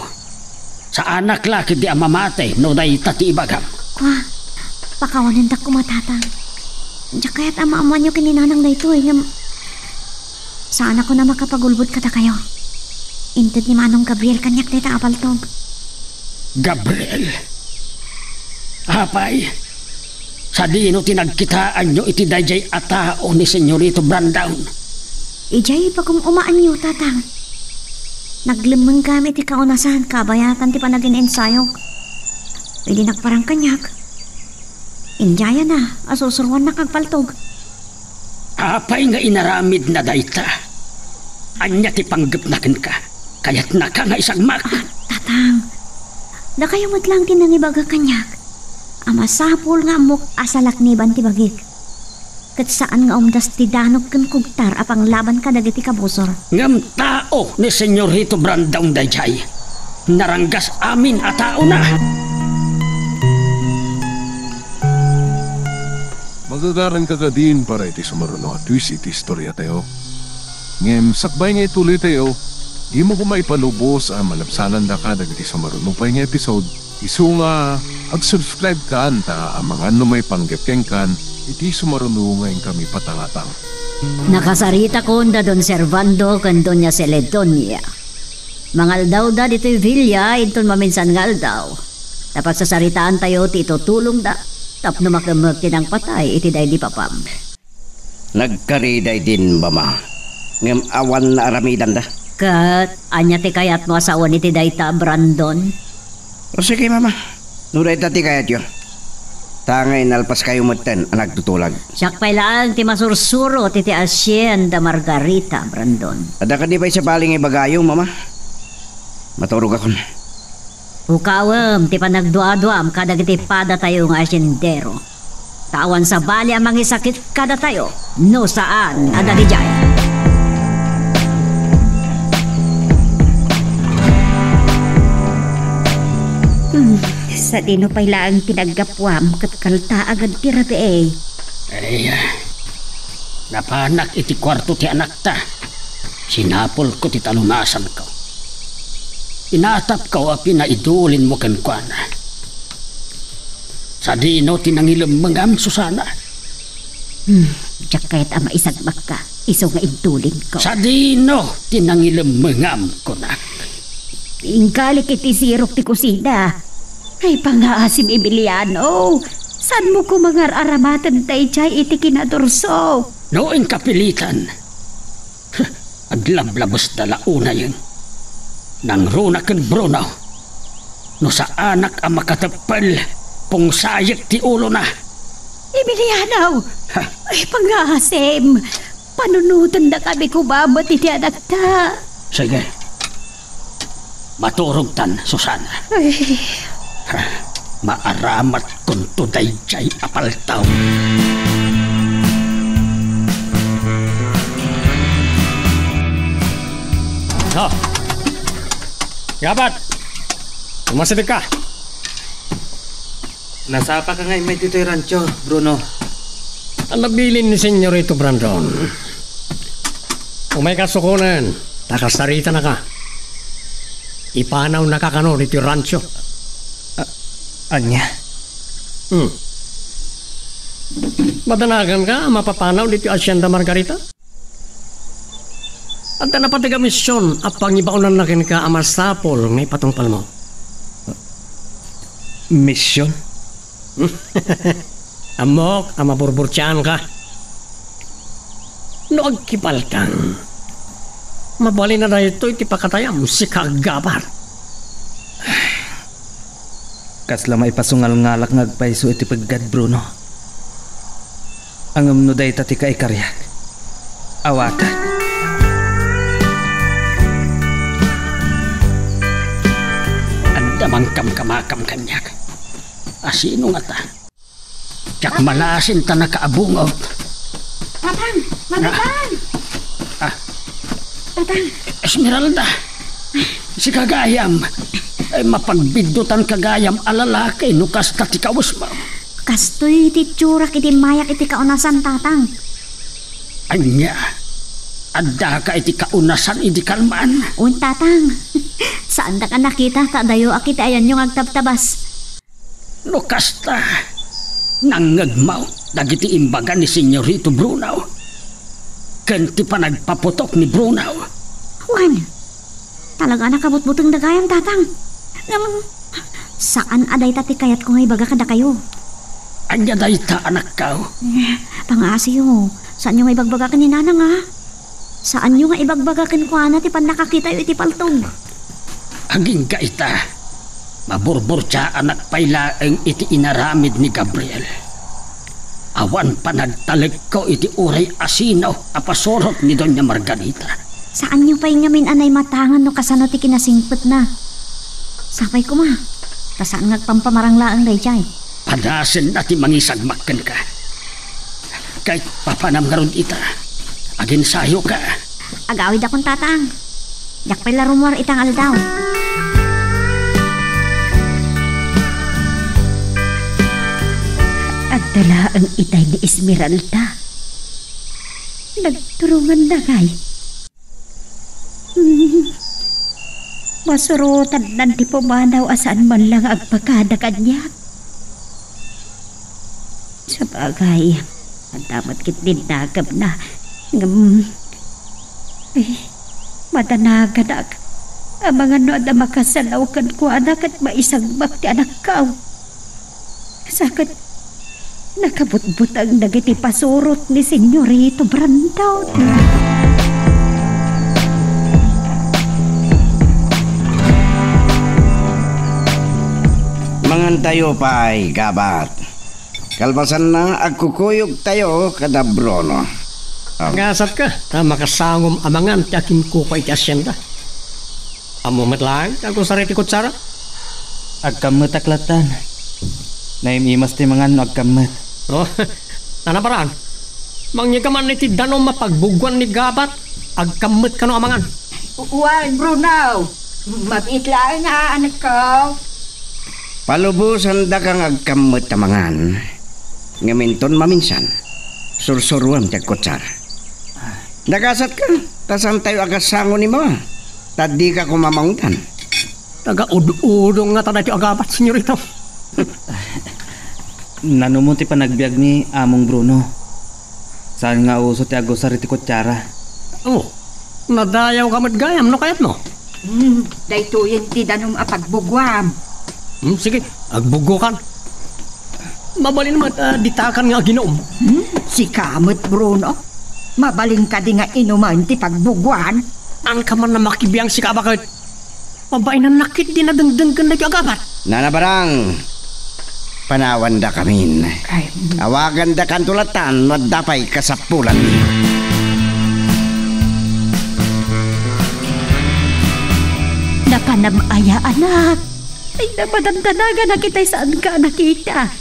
Sa anak laki di amamatay no dayta ti ibagam. kwa, pakawanin da kumatatang. Diyak kaya't ama-ama nyo kininanang daytoy nga saan ako na makapagulbod kata kayo. Inted ni Manong Gabriel kanyak dayta apaltog. Gabriel? Apay, sa dino tinagkitaan nyo iti dayjay atao ni Senyorito Brandon. Ijay pa kung umaan nyo, tatang. Naglimang gamit ti kaunasan, kabayatan ti panagin ensayog. Pwede nagparang kanyak. Injaya na, asusurwan na kagpaltog. Apay nga inaramid na dayta. Anya ti panggapnakan ka, kaya't naka nga isang mak. Tatang, na kayo lang tinangibaga kanyak. Amasapol nga amok asalak ni ti bagik. Kat saan nga umdas ti danog kan kugtar apang laban ka dagiti kabusor. Ngam tao ni Senyorito Brandon dayjay. Naranggas amin a tao na. Magagaran ka ka din para iti sumaruno at twist iti istorya tayo. Ngem sakbay nga ituloy tayo, di mo kumaipalubos ang malapsalan da ka dagiti sumaruno pa yung episode Isu nga, ag-subscribe kan ta mga ano may panggepeng kan, iti sumarunungan kami patangatang. Nakasarita ko da Don Servando kan Doña Celedonia. Mangal daw da dito'y Villa, inton maminsan ngal daw. Dapat sa saritaan tayo ti itutulong da. Tapno makamag tinang patay, iti day di papam. Nagkariday din ba ma? Ngam awan na aramidan da. Kat, anya ti kayat mo asawa ni ti dayta, Brandon? O sige mama, nuray tati kayat yun. Tangay nalpas kayo matan ang nagtutulag. Siyak pa'y lang ti masursuro ti Hacienda Margarita, Brandon. Ada ka di ba'y sa baling ibagayong mama? Maturog ako na. Ukawam, ti panagduaduam kada ti pada tayo nga asyendero. Tawan sa bali ang mangisakit kada tayo. No saan, ada di jay. Sa dino pa'y lang tinagapwam kat kalta agad tirabi eh. Ay, napanak iti kwarto ti anak ta. Sinapol ko ti talunasan ko. Inatap ko a pinaidulin mo kan kuana. Sa dino tinangilem mangam Susana. Diyak kahit ama isagmak ka, iso nga idulin ko. Sa dino tinangilem mangam ko na. Ingkalik iti sirok ti kusina. Ay pangaasim Emiliano. San mo ko mangar-aramatan tayo chay iti kinadurso? Noong kapilitan. Aglablabos na launa yun. Nang runa ken Bruno. No sa anak ang makatapal, pungsayek ti ulo na. Emiliano! Ay pangaasim. Panunutan na kami kumamat iti anak ta. Sige. Maturog tan, Susana. Ay... Maaramat kung tuday jay apaltaw. Gabat! Umasipit ka! Nasapa ka ngay may dito'y rancho, Bruno. Ang nabilin ni Senyorito Brandon. Kung may kasukunan, takasarita na ka. Ipanaw na kakano dito yung rancho. Anya? Madanagan ka, mapapanaw dito yung Hacienda Margarita? At napatiga misyon, apang ibaunan na kin ka amasapol ngay patungpal mo. Mission? Amok, amaburburtsyan ka. No agkipal kang. Mabali na dahil ito itipakatayam si Kagabar. Kasla maipasungal-ngalak ngagpaiso iti paggad, Bruno. Ang umnuday tati ka ikaryak. Awatan. Andamang kam-kamakam kanyak. Asino nga ta? Tiyak malasin ta nakaabungot. Tatang! Magatang! Tatang! Esmeralda! Si Kagayam! Ay mapagbidutan Kagayam alalaki nukas tatikawas mo. Kastoy iti tsurak iti mayak iti kaunasan, tatang. Anya, adda ka iti kaunasan iti kalmaan. Un, tatang. Saan da ka nakita? Tadayo akit ayan yung agtabtabas. Nukas ta, nangagmaw, dagiti imbaga ni Senyorito Bruno. Kanti pa nagpaputok ni Bruno. Juan, talaga nakabutbutong dagayam, tatang. Saan aday tati kayat ko ngay baga kada kayo? Anya day ta anak kao? Pangasiyo, saan nyo nga ibagbagakan ni nanang ha? Saan nyo nga ibagbagakan ko na ti pan nakakita iti paltog? Aging ka ita, maburbur siya anak pailaeng iti inaramid ni Gabriel. Awan pa nagtalag ko iti uray asino apasorot ni Doña Margarita. Saan nyo pa'y ngamin anay matangan no kasano ti kinasingpet na? Sapay ko ma, kasaan ngagpampamaranglaang dayjay. Padasin na ti mangisagmakkan ka. Kahit papanam nga ron ita, agin sayo ka. Agawid akong tatang. Yak pa'y larumor itang aldaw. At dala ang itay ni Esmeralda. Nagturungan na kay. Masurutan nan ti pumanaw asaan man lang ang pagkadakan niya. Sa bagay, ang dapat kit din nagab na. Madanagan ak. Ang mga noon na makasalaw kan ko anak at maisang bakti anak ka. Sakit, nakabutbut ang nagiti pasurot ni Senyorito Brandon. Mangan tayo pa ay gabat. Kalbasan na agkukuyog tayo kada Bruno. Ngasat ka, ta makasangom amangan ti akin ko pa iti asyenda. Amo matlang, ako sa reti kutsara. Agkamot aklatan. Naimimas ti mga agkamot. Oh, nanaparaan. Mangya ka man iti danom mapagbuguan ni gabat, agkamot ka no amangan. Uwan, Bruno. Mabitlaan nga, anak ko. Palubusan da kang agkamot tamangan. Ngaminton maminsan. Sursuruan tiag kutsara. Nagasat ka, tasan tayo agasango ni mga. Tadi ka kumamangutan. Taga-udong nga tayo agabat, senyorito. Nanumunti pa nagbiag ni Among Bruno. Saan nga uso ti agos sa riti kutsara? Oh, nadayaw ka matgayam, no kayat no? Dahito yun ti danom apagbugwam. Sige, agbugo kan. Mabali naman, ditakan nga ginoom. Si kamot, Bruno. Mabaling ka di nga inuman ti pagbugwan. Ang kaman na makibiyang si kabakit. Mabay na nakit din na dengdeng ka nag-agabat. Nanabarang, panawan da kamin. Awagan da kantulatan, madapay kasapulan. Napanamaya anak. Ay napadandanaga na kita'y saan ka nakita.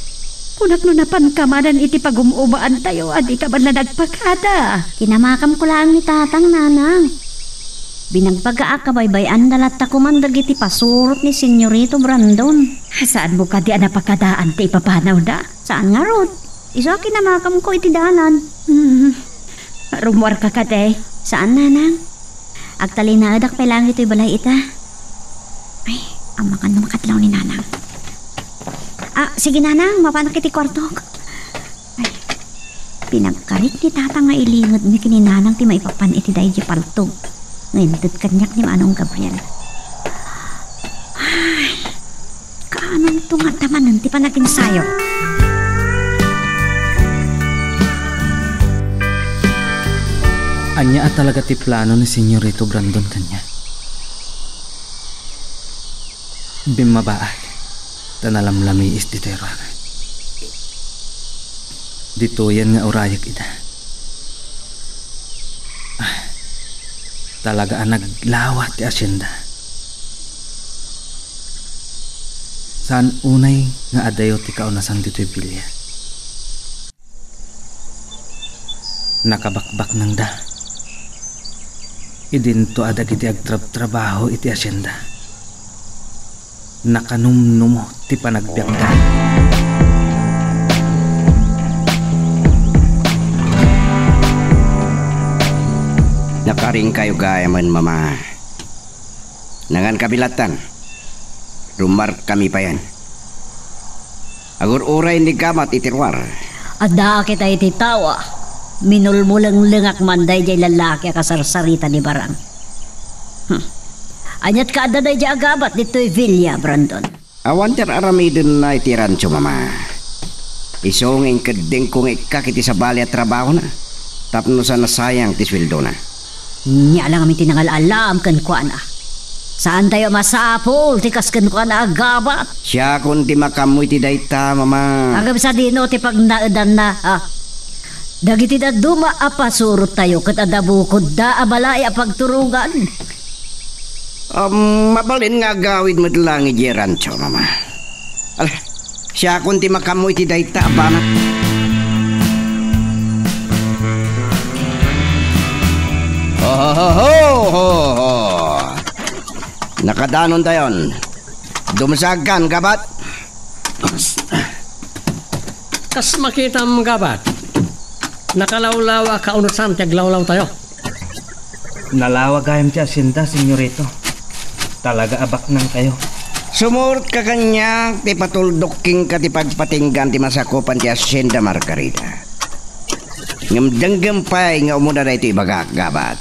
Kunak no napankamanan iti pagumumaan tayo, adi ka man na nagpakada. Kinamakam ko lang ni tatang nanang. Binagbaga ka baybayan dalat ko man dagiti pasurot ni Senyorito Brandon. Saan mo ka di napakadaan ti ipapanaw da? Saan nga rod? Isa kinamakam ko iti danan. Rumwar ka kate. Saan nanang? Agtalinaadak pa lang ito'y balay ita. Ay, amakan no makatlaw ni nanang. Sige nanang, mapanak iti kwarto. Ay, pinagkarit ni tatang nga ilingod ni kininanang ti maipapan iti dahi di paltog. Ngindot kanyak ni Manong Gabriel. Ay, kaanong tungatamanan ti panaginsayo. Anya at talaga ti plano ni Senyorito Brandon kanya. Bimabaag. Tanalamlami istiteron. Dito yan nga orayak ita. Talaga ang naglawat ti asyenda. Saan unay nga adayo ti kaunasan dito'y pilya. Nakabakbak nang da. Idinto adag iti agtrab-trabaho iti asyenda. Nakanumnumo ti panagbiag da. Nakaring kayo gayaman, mama. Nangan kabilatan. Rumar kami pa yan. Agur-uray ni gamat itirwar. Ada kita iti tawa. Minulmulang lengak manday jay lalaki kasarsarita ni Barang. Anyat ka ada day jay agabat dito'y Villa, Brandon. Awan ter aramidin na iti rancho, mama. Isongin kadeng kung ikakiti sa bali at trabaho na. Tapno sa nasayang ti sweldo na. Nya lang kami tinangal-alam kan kuan ah. Saan tayo masapol tikas kan kuan agabat? Siya kung di makamoy ti dayta, mama. Agam sa dino ti pag naadan na ah. Dagiti da duma apasurot tayo kat adabukod da abalay apagturugan. Mabalin nga gawid mo lang iti rancho, mama. Alah, siya kung di makamoy ti dayta, abana. Ho. Nakadanon tayon. Dumasagan, gabat. Kas makita ang gabat. Nakalawlawa ka unusan, tiaglawlaw tayo. Nalawa gayam ti asyenda, Senyorito. Talaga abak nang kayo. Sumurot ka kanya, ti patuldoking ka ti pagpatinggan ti masakupan ti Hacienda Margarita. Ngamdanggam pa'y nga umuna na ito ibagagabat.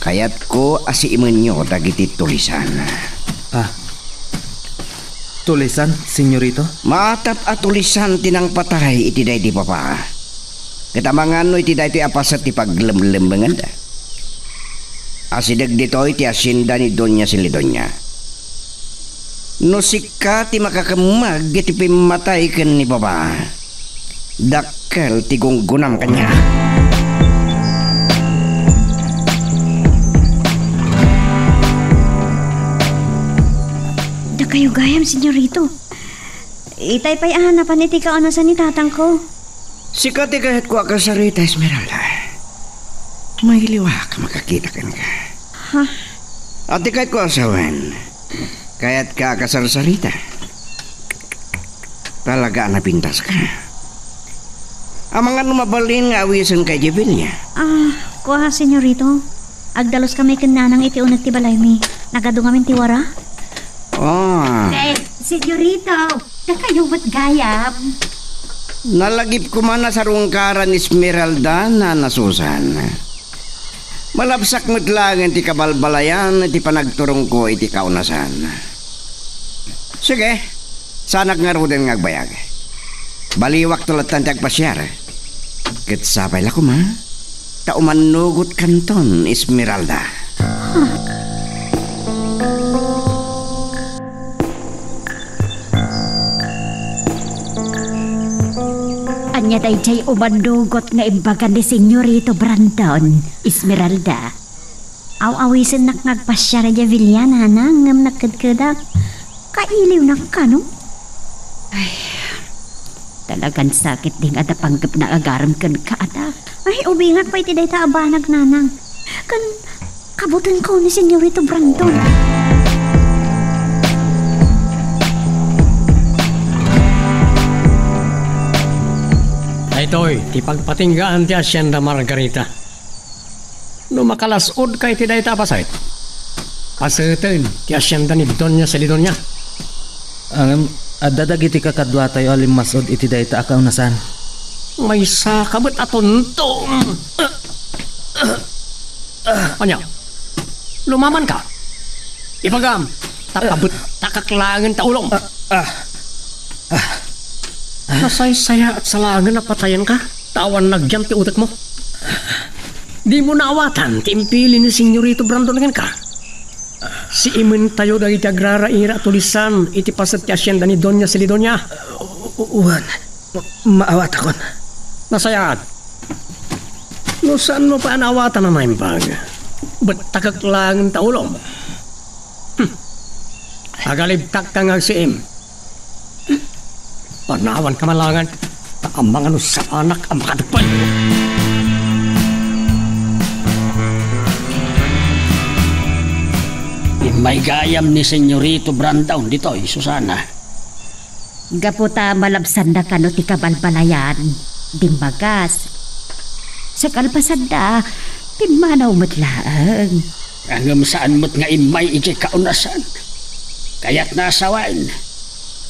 Kayat ko asiiman nyo dagiti tulisan. Tulisan, senyorito? Matap at tulisan tinang patay iti day di papa. Katamangan no iti day iti apasat ti paglemlembangan da. Asidag dito iti Hacienda ni Doña Silidonya. No sika ti makakamag iti pimatay ken ni papa. Dakkel ti gunggunam kanya. Kayo gayam, senyorito. Itay pa'y hanapan iti kaonasan ni tatang ko. Sikat kahit ko ka sa Rita Esmeralda. May liwa ka makakita ka nga. Ha? At kahit ko asawan, kaya't ka kasar sa Rita. Talaga napintas ka. Ang mga numabalin nga awisan kay Jevilla. Kuha, senyorito. Agdalos kami kananang iti unag ti balay mi. Nagadungamin ti wara. Senyorito, na kayo matgayam. Nalagip ko man na sa rungkaran ni Esmeralda na nasusan. Malabsak matlangan ti kabalbalayan ti panagturong ko iti kaunasan. Sige, sanak nga ruden nga agbayag. Baliwak tulatan ti agpasyar. Kitsapay lako ma, taumanugot kanton Esmeralda. Anya dayjay umanugot nga imbagan ni Senyorito Brandon, Esmeralda. Aw-awisin naknagpasya na Jevilla na ngam nakadkadak. Kailiw na kano? Ay, talagang sakit ding ada panggap na agaram kan kaada. Ay, ubingak pa iti day taabanag nanang. Kan kabutan ko ni Senyorito Brandon. Ito'y, ti pagpatinggaan ti Hacienda Margarita. No makalasod kay ti dayta pasayt. Paseten ti Hacienda ni Doña Silidonya. Adadag iti kakadwa tayo alimasod iti dayta akaunasan. May sakabot atonto. Anya, lumaman ka. Ipagam, tapabot takaklangan taulong. Nasaysaya at salangan na patayan ka. Tawan nagyam ti utak mo. Di mo naawatan ti impili ni Senyorito Brandon ka. Si imen tayo dahil ti agrara-ira tulisan iti pasat ti Hacienda ni Doña Silidonya. Uwan, maawat akon. Nasayat. No saan mo pa naawatan na naimbag? Ba't takaklangan taulong? Agalibtak ka nga si im. Panawan ka malangan, ang mga sa anak ang makadagpal. May gayam ni Senyorito Brandon dito, Susana. Gaputa malabsan na kano ti kabalbalayan, dimbagas. Sa kalpasanda, timanaw matlaang. Hanggang saan mo't nga imay iti kaunasan. Kaya't nasawain.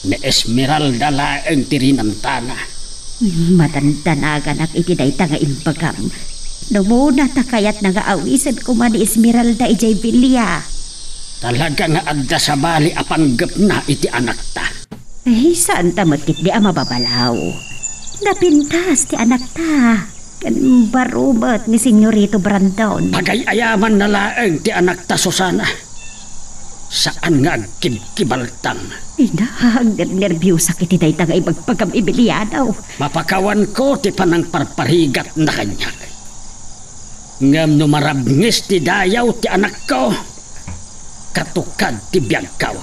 Ni Esmeralda laeng tirinantana. Matandanagan ak iti dayta nga imbagam. Numuna ta kayat nga awisan ko man ni Esmeralda ijay Villa. Talaga nga adda sa bali apanggap na iti anak ta. Eh, saan ta matit di mababalaw? Napintas ti anak ta. Kan barumat ni Senyorito Brandon. Pagay-ayaman na laeng ti anak ta, Susana. Saan nga agkibkibaltang? Inahang nervyusa kiti dayta nga ibagpagam ibilianaw. Mapakawan ko ti panang parparigat na kanya. Ngam numarabngis ti dayaw ti anak ko. Katukad ti biyagkaw.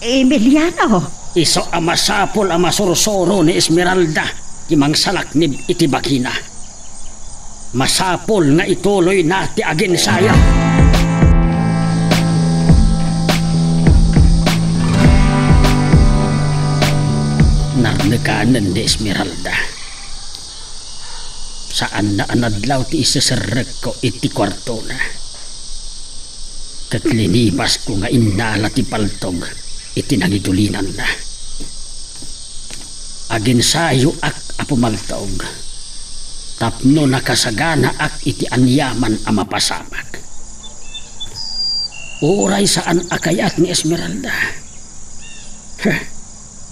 Emiliano? Iso amasapol amasursoro ni Esmeralda ti mangsalaknib iti bakina. Masapol nga ituloy na ti aginsaya. Narnekanan ni Esmeralda. Saan na anadlaw ti isasarag ko iti kwarto na. Kat linibas ko nga inala ti paltog, iti nangidulinan na. Agin sayo ak apumaltog, tapno nakasagana ak iti anyaman a mapasamak. Uray saan akayat ni Esmeralda.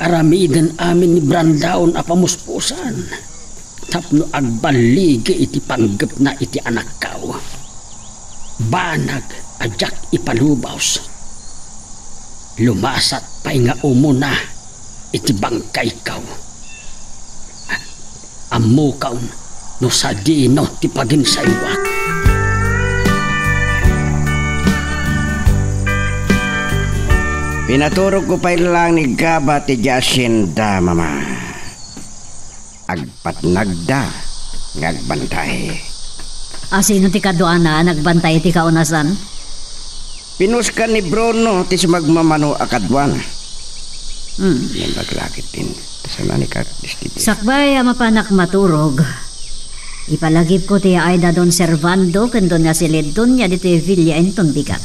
Aramiden amin ni Brandaon a pamuspusan, tapno agbaligi iti panggap na iti anak kao. Banag ajak ipalubaws. Lumasat pa'y nga umuna iti bangkay kao. Amukaw no sa dino ti paginsaywak. Pinaturog ko pa lang ni Gaba ti Jacinda, mama. Agpatnagda, ngagbantay. Sino ti kaduana nagbantay ti kaunasan? Pinuskan ni Bruno ti sumagmamano akadwan. Yan baglakit din. Sana ni Kakdistiti. Sakbay mapanak maturog. Ipalagip ko ti Aida Don Servando ken Don Silid Donya dito Villa enton bigat.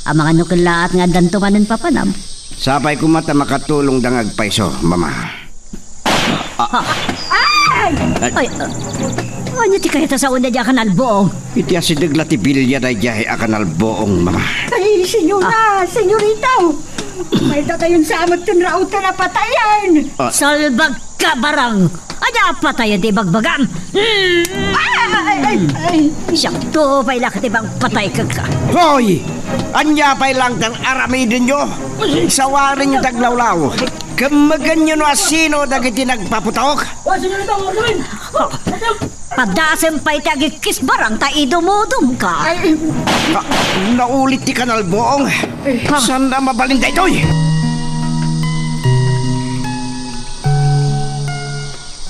Ang mga nukilaat nga dantumanin papanam. Sapay ko mata makatulong dangag paiso, mama. Ay, ano ti kaya sa una diya kanalboong? Iti asideg ti bilya day jahe akanalboong, mama. Ay, senyora, senyorita. May tatayon sa amat yung rauta na patayan. Salbag ka barang. Anya patayan ti bagbagam. Ay. Sakto pa'y lakit ibang patay ka ka. Hoy! Anya pa'y lang tan aramidin nyo. Sawarin nyo taglawlaw. Kamagan nyo no asino dagiti nagpaputok. Padasem pa'y tagikis barang ta idumudum ka. Naulit ti kanalboong. Saan na mabalinda ito'y?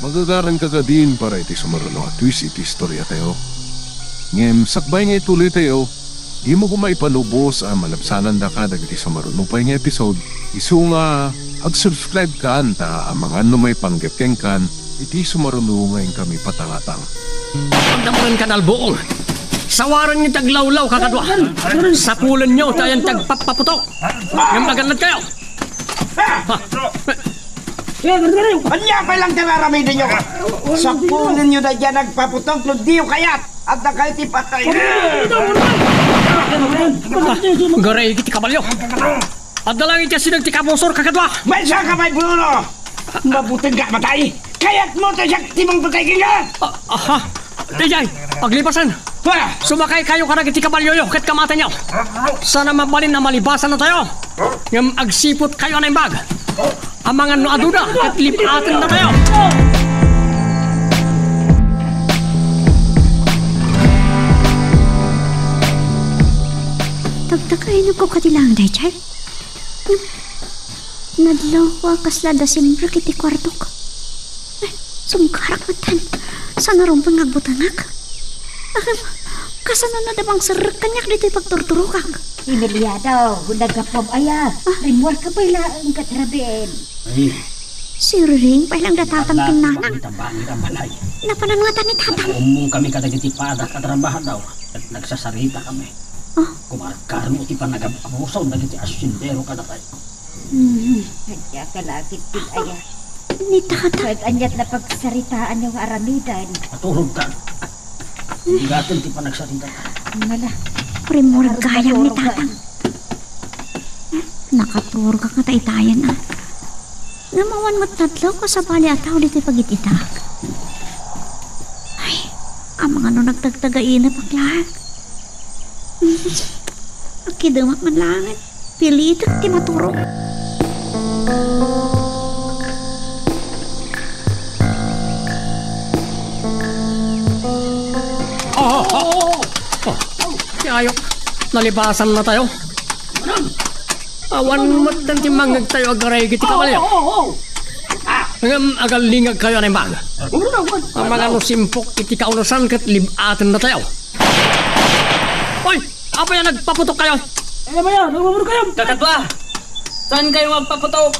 Magagaran ka din para iti sumaruno at twist iti istorya tayo. Ngem, sakbay nga ituloy tayo, di mo kumaipanubos ang malabsanan da ka dagiti sumaruno pa nga episode. Isu nga, ag-subscribe ka anta ang mga may panggapkeng kan, iti sumaruno ngayon kami patangatang. Pagdamuran ka nalbuong. Sawaran niyo taglawlaw kakadwa. Sapulan niyo tayo tagpapaputok. Yung maganad kayo. Anya pa'y lang tinaramidin nyo. Sapunin nyo na dyan nagpaputok no diyo kayat. At na kayo ti patay. Garay kiti kabalyo. At dalangin ka sinag ti kabosor kakadwa. May sa ka may Bruno. Mabuting ka matay. Kayat mo tayo siya timang patay ka. Aha. Tijay, paglipasan. Sumakay kayo karag iti kabalyo yo. Kat kamata nyo. Sana mabalin na malibasan na tayo. Yung agsipot kayo na imbag. Ang mga nuaduda kat lipatin na tayo. Tagtakain ko katilang day, Chay. Nadlaw ko kasla da simbra kiti kwartok. Sumkarak matan. Sana rumpang agbutangak. Kasano na dabang serak kanyak dito pagturturukak. Emilia daw, nagkapom aya. Rimwar ka pala ang katrabin. Si Ring pailang datatang pinanang. Tabangin ang balay. Napanangatan ni tatang. Umong kami kadagiti padak katrabahan daw. At nagsasarita kami. Kumarkar mo ti panagabusaw dagiti asyendero kada tayo. Kanya kalakit din aya. Ni tatang. Anyat na pagsaritaan yung aramidan. Paturog ka. Higatin ti panagsarita ka. Mala. Primor gayang ni tatang. Nakatur ka kataitayan na. Namawan mo't tatlo ko sa bali ataw dito pagititak. Ay, ang mga no nagtagtagain na paglahat. Kidamak man langit. Pilit at ti maturog. Ayok, nalibasan na tayo. Awan mo't nanti mangag tayo agaray kiti kabalyo. Hanggang agalingag kayo na imag. Ang mga nusimpok iti kaunasan kat libatin na tayo. Hoy! Apa yan nagpaputok kayo? Ano ba yan? Nagpapuro kayo? Kakatwa! Saan kayo magpaputok?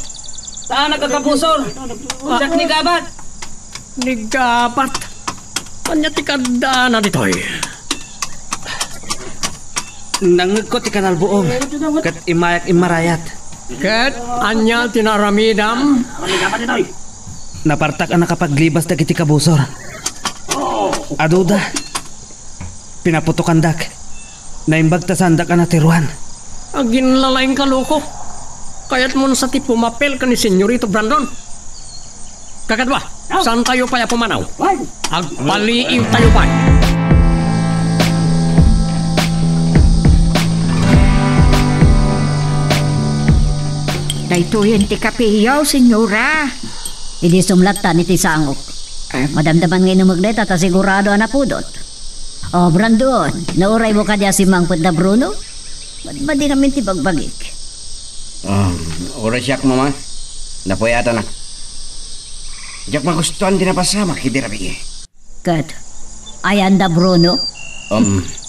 Saan nagkakapusor? Jack ni Gabat? Ni Gabat? Kanya ti kadana dito eh. Nangagkot ikanal buong. Kat imayak imarayat. Ket anya tinaramidam. Napartak ang nakapaglibas dagiti kabusor. Aduda. Pinaputukan dak. Naimbag tasandak ang natiruan. Agin lalaing kaloko. Kaya't mo sa ti pumapel ka ni Senyorito Brandon. Kakadwa, saan tayo paya pumanaw? Agpaliiw tayo pa. Daytoyen ti kapiyaw, senyora. Hindi sumlatan iti sangok. Madamdaman ngayon magday tata sigurado na pudot. O Brandon, nauray mo ka si Mangput na Bruno? Ba di namin ti bagbagik? Oras siyak, mama. Napuyata na. Diyak magustuhan din na pasama, kidirabi. Kat, ayan da Bruno?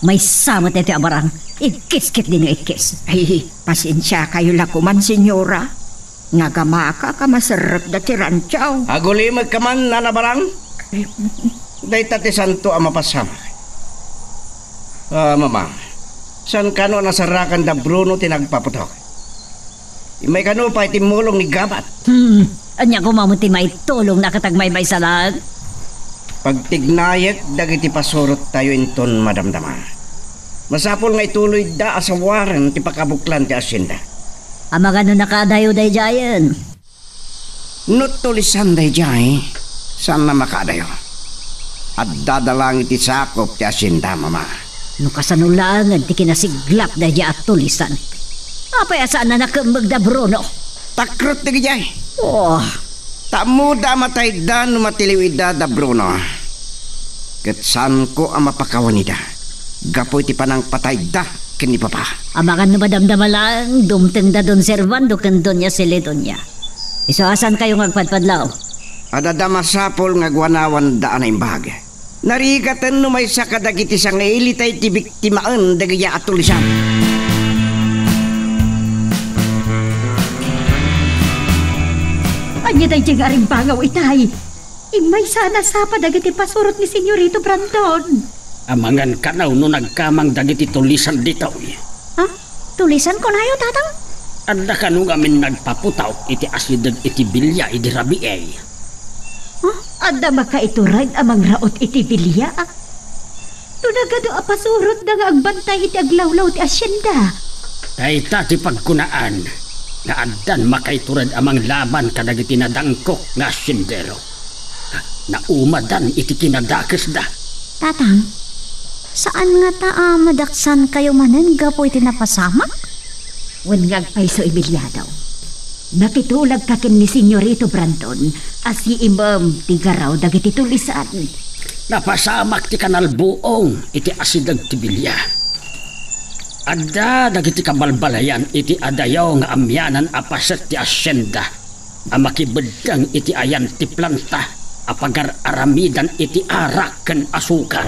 May samot ito abarang. Ikis-kit din ikis. Ay, pasensya kayo lakuman, senyora. Nagamaka ka masarap da tirantyaw. Aguli magkaman na nabarang? Day tati santo ang mapasama. Mama, saan kano nasarakan da Bruno tinagpaputok? May kano pa itimulong ni Gabat. Anya ko mamunti may tulong na katagmay-may salag. Pagtignayet, dagiti pasurot tayo inton madamdama. Masapol nga ituloy da asawaran ti pakabuklan ti asyenda. Amagano nakadayo day jayan. Nutulisan day jay, saan na makadayo? At dadalang iti sakop ti asyenda, mama. No kasanulangan ti kinasiglap day at tulisan. Apay saan na nakambag da Bruno? Takrot ti jay. Oh, Tamo da matay da no matiliwida da Bruno. Ket saan ko ang mapakawanida? Gapoy ti panang patay da kini papa. amakan na madamdama lang, dumteng da don servando kan Doña Celedonia. Isaasan kayo ngagpadpadlaw. Adada masapol nga gwanawan daan na imbag. Narigatan no may sakadagiti sang ilitay ti biktimaan dagaya atulisan. Anya day diyang arimbangaw itay. Imay sana sapa dagiti pasurot ni Senyorito Brandon. Amangan kanaw no nagkamang dagiti tulisan ditaw. Ha? Tulisan ko na yun, tatang? Anda ka nung amin nagpaputaw iti asidag iti bilya iti rabi eh. Anda makaiturag amang raot iti bilya. Tunagado apasurot na nga agbantay iti aglawlaw ti asyenda. Kay tati pagkunaan, nga addan makaiturad amang laban kadagiti nadangkok nga asyendero. Naumadan iti kinadakes da. Tatang, saan nga madaksan kayo manen gapoy tinapasamak? Wen ngagpay so ibilya daw. Nakitulag kakin ni Senyorito Brandon as imam tigaraw dagiti tulisan. Napasamak ti kanal buong iti asidag ti bilya. Adda dagiti kabalbalayan iti adayaw nga amyanan apaset ti asyenda. Amakibedang iti ayan ti planta apagar aramidan iti arak ken asukar.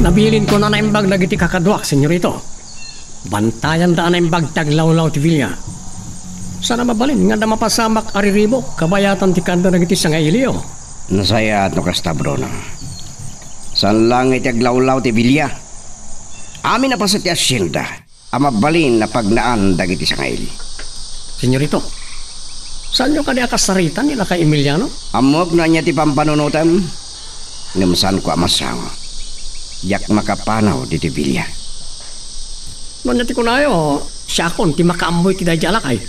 Nabilin ko na naimbag na giti kakadwak, senyorito. Bantayan daan naimbag taglawlaw ti Villa. Sana mabalin nga na mapasamak ariribo, kabayatan ti kanda na giti sangailio. Nasaya at nukasta Bruno. San lang itaglawlaw ti Villa. Amin na pa sa ti asyenda, amabalin na pagnaan dagiti sangaili. Senyorito, saan nyo kani akasaritan nila kay Emiliano? Amok na niya ti pampanunutan, ngamsan ko amasango. Yak makapanaw di Villa. Nanya ti kunayo, siya kon ti makaamoy ti dayjala kay.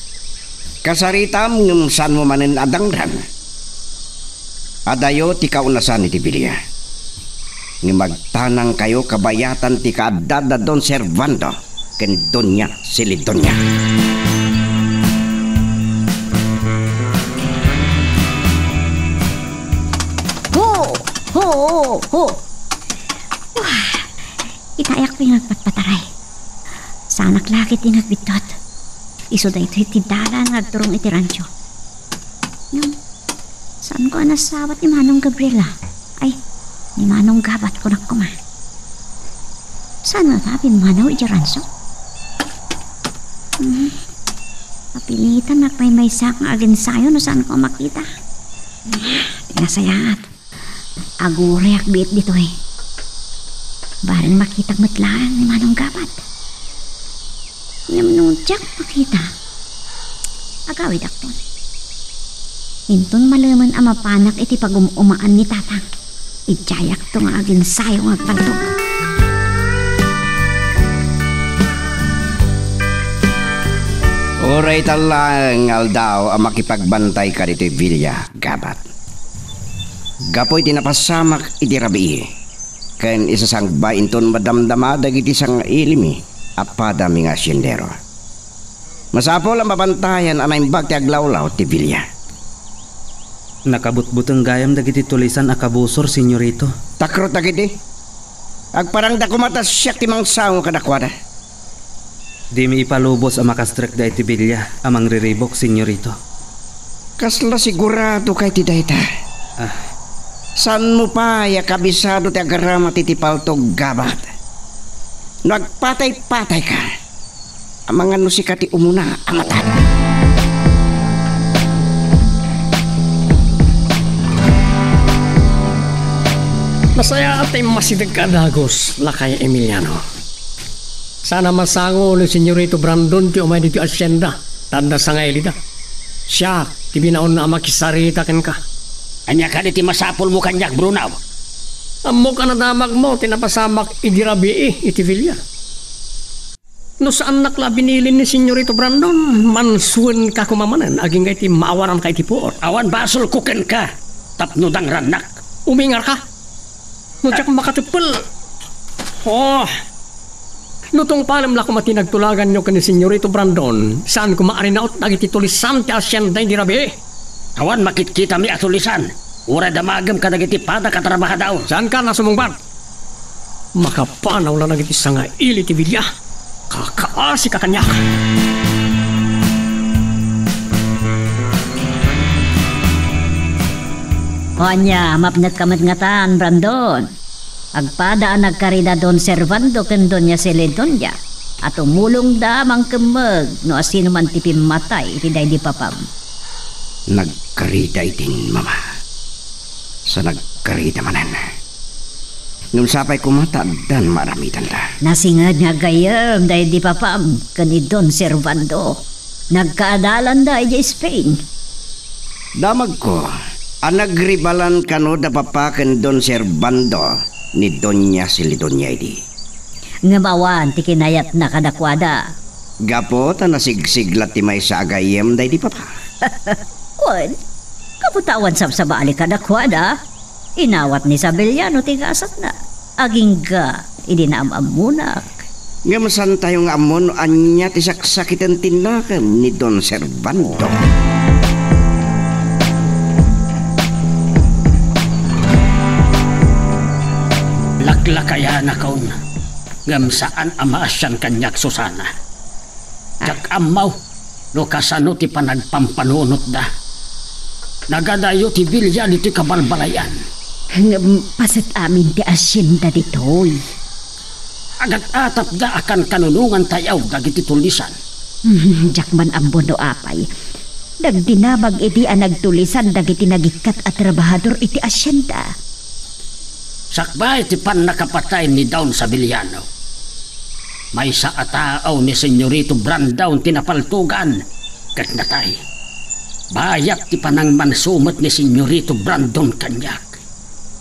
Kasaritam ngamsan mo manin adangran. Adayo ti kaunasan ni Villa. Ni magtanang kayo kabayatan ti kaadada don servando ken Doña Celedonia. Ho! Itayak ko yung nagpatpataray. Sanak lakit yung nagbitot. Iso da ito itidala nagturong iti rancho. Saan ko nasawat ni Manong Gabriela? Ay, ni Manong Gabat ko nakuma. Saan nga tapin manaw iti rancho? Kapilitan nakmay-maysak ang agensayo no saan ko makita. Tinasayat. Agureak bit dito eh. Barang makitag matlaan ni Manong Gabat. Namnudyak makita. Agawid akton. Intun malaman ang mapanak iti pag-umumaan ni tatang. Ijayak to nga aging sayong agpantog. Oray talang aldaw ang makipagbantay ka dito Villa Gabat. Gapoy tinapasamak iti rabi. Ken isa sang bainton madamdama dagiti sang ilimi apada mi nga asyendero. Masapol ang mabantayan anay bagti aglawlaw ti Villa. Nakabutbutang gayam dagiti tulisan akabusor, senyorito. Takrot dagiti. Agparang da kumatas siya ti mangsaw kadakwada. Di mi ipalubos ang makastrek da iti bilya amang riribok, senyorito. Kasla sigurado kay ti dayta. San mo pa ya kabisado ti agaramat iti paltog Gabat. Nagpatay-patay ka. Ang mga nusika ti umuna amatan. Masaya at ay masidag ka dagos, lakay Emiliano. Sana masango ni Senyorito Brandon ti umay dito asyenda, tanda sa nga elida. Siya, ti binaon na makisarita ken ka. Anya ka di ti masapol mo kanyak, Brunaw. Amo ka na damag mo, tinapasamak idirabi iti Villa. No saan nakla binilin ni Senyorito Brandon, mansuan ka kumamanan, aging kay ti maawaran kay ti puot. Awan basol kuken ka, tapnudang ranak. Umingar ka. No tiyak makatipil. Oh, nutong palam la kumatinagtulagan nyo kani Senyorito Brandon, saan kumaarinaot dagiti tulisan ti asyenda idirabi. Awan makitkita mi atulisan. Ura damagam ka dagiti pada katrabaha daw. Saan ka nasumungbat? Makapanaw lang dagiti sanga ili ti Villa. Kakaasi ka kanyak. Onya, mapnat kamat-ngatan, Brandon. Agpada ang nagkarida Don Servando ken Doña Celedonja. At umulong da mang kemeg no asino man tipim matay iti day di papam. Nagkarida itin mama. Sa nagkarida manan. Nung sapay kumata dan maramitan da. Nasingad nga gayam day di papam ken ni Don Servando. Nagkaadalan da iti Spain. Damag ko, ang nagribalan kano da papaken Don Servando ni Doña Celedonja idi. Ngamawan ti kinayat na kadakwada. Gapo ta nasigsiglat ti may sa agayem day di papa. Kun, kaputawan sa bali kadakwada. Inawat ni Sabeliano ti gasat na. Aging ga, idinamam munak. Ngamasan tayo nga amon anya ti saksakitan tinakan ni Don Servando. Laklakaya na kaun. Ngam saan amaasyan kanyak Susana. Jak amaw, no kasano ti panagpampanunot da. Nagadayo ti Villa di ti kabalbalayan. Pasit amin ti asyenda ditoy. Agad atap da akan kanunungan tayaw dagiti tulisan. Jakman ambon no apay. Dagdinabag iti ang nagtulisan dagiti nagikat at trabahador iti asyenda. Sakbay ti pan nakapatay ni Dawn sa Villano. May sa ataaw ni Senyorito Brandon tinapaltugan kat natay. Bayat ti panang mansumat ni Senyorito Brandon kanyak.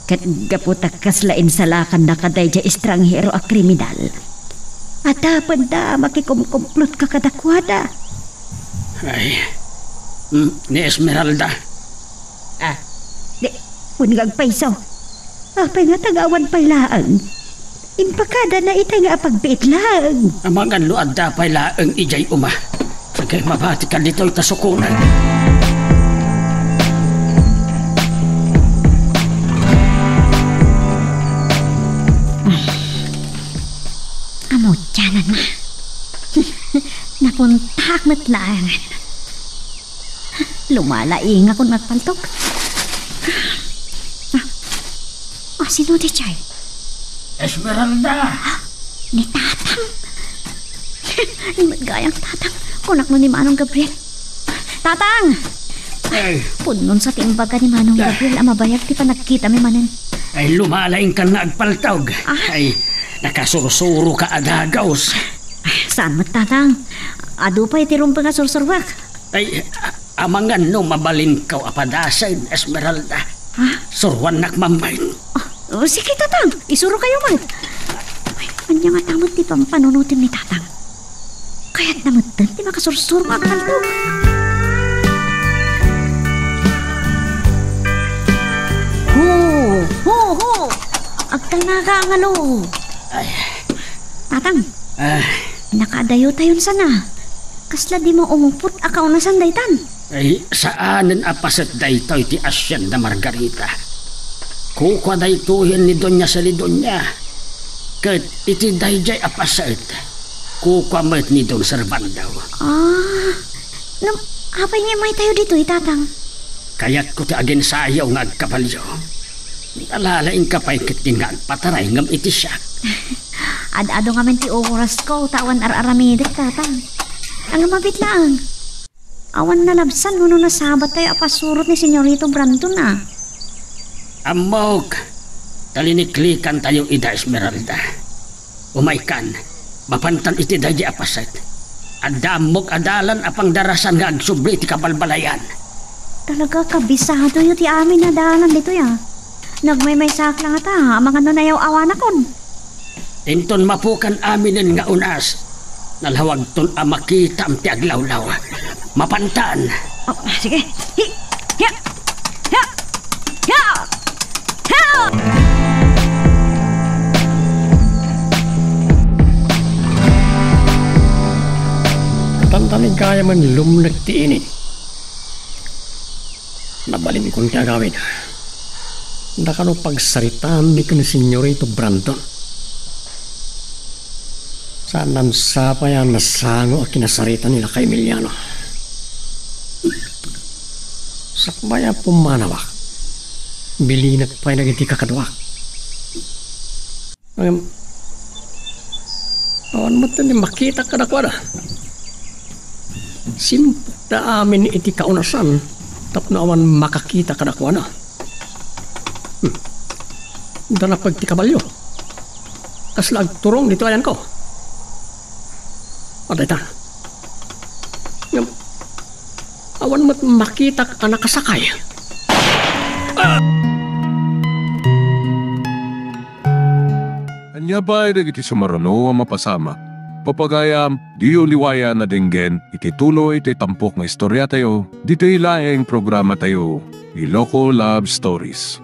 Kat gaputak kaslain salakan na kaday ja estranghero a kriminal. At dapat da makikumkumplot ka kadakwada. Ay, ni Esmeralda. Di, punigag paiso. Apay nga tagawan pailaan. Impakada na itay nga pagbiit lang. Amangan luad da pailaang ijay uma. Sagay mabati ka dito'y tasukunan. Amo tiyanan ma. Napuntak matlaangan. Lumalaing akong magpaltok. Sino di chay? Esmeralda! Ni tatang. Ni magayang tatang. Kunak mo ni Manong Gabriel. Tatang! Punon sa timbaga ni Manong Gabriel, amabayag ti pa nagkita mi manen. Ay lumalaing ka na agpaltog. Ay nakasurusuro ka adagaws. Saan mo tatang? Ado pa iti rumpa nga sursurbak. Ay amangan no mabalin kaw apadasan, Esmeralda. Surwan nak mamain. Sige tatang, isuro kayo man. Ay, kanya nga tamot ti pampanunutin ni tatang. Kaya't namutan ti makasursurbak kaltog. Ho! Agtal na ka ang alo. Tatang, nakadayo tayon sana. Kasla di mo umupot akaw na sandaytan. Ay saanen apaset daytoy ti Hacienda Margarita. Kukwa daytoyen ni Doña Celedonia. Ket iti dayjay apaset. Kukwa met ni Don Servando. Apay niya may tayo dito, tatang? Kaya't ko ti agen sayaw nga agkabalyo. Alalaing kapay kitin nga agpataray ngam iti siya. Ad-ado nga man ti oras ko, tawan ar-aramidik, tatang. Ang mabit lang. Awan nalabsan no nasabat tayo apasurot ni Senyorito Brandon na. Amok, taliniklikan tayo ida Esmeralda. Umaykan, mapantan iti dayi apaset. Adamok adalan apang darasan nga agsubli ti kabalbalayan. Talaga kabisado yun ti amin na dalan dito ya. Nagmay sakla nga ta, mga nunayaw awan akon. Inton mapukan aminin nga unas. Nalhawag ton amakita am ti aglawlaw. Mapantan. Sige. Ya! Tantanig kaya man lumnag ti inin. Nabalin kong kagawin. Nakano pagsaritaan ni Senyorito Brandon. Saan sapayan nasango at kinasarita nila kay Emiliano. Sakbaya pumanawak. Bilinat pa'y nagiti kakadwak. Awan mo tani makita ka na kwa na. Simpok na amin iti kaunasan tap na awan makakita ka na kwa na. Dala pag ti kabalyo. Kaslag turong dito ayan ko. Aday ta. Awan mo't makita ka nakasakay. Anya ba ay iti sumarano ang mapasama? Papagayam, di uliwaya na dinggen, iti tuloy iti tampok nga istorya tayo, dito ilaing programa tayo, Iloko Love Stories.